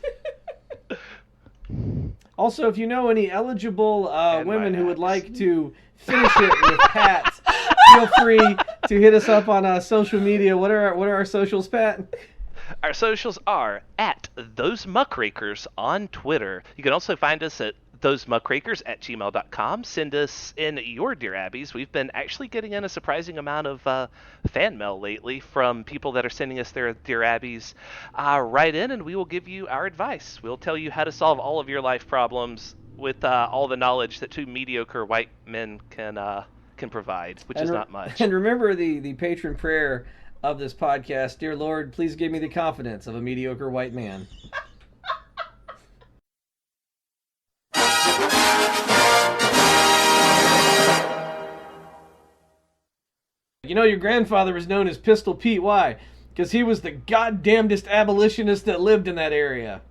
A: Also, if you know any eligible women who would like to finish it with Pat, feel free to hit us up on social media. What are our socials, Pat?
B: Our socials are at Those Muckrakers on Twitter. You can also find us at thosemuckrakers@gmail.com. Send us in your Dear Abbeys. We've been actually getting in a surprising amount of fan mail lately from people that are sending us their Dear Abbeys. Write in and we will give you our advice. We'll tell you how to solve all of your life problems with all the knowledge that 2 mediocre white men can provide, which is not much.
A: And remember the patron prayer of this podcast: Dear Lord, please give me the confidence of a mediocre white man. Your grandfather was known as Pistol Pete. Why? Because he was the goddamnedest abolitionist that lived in that area.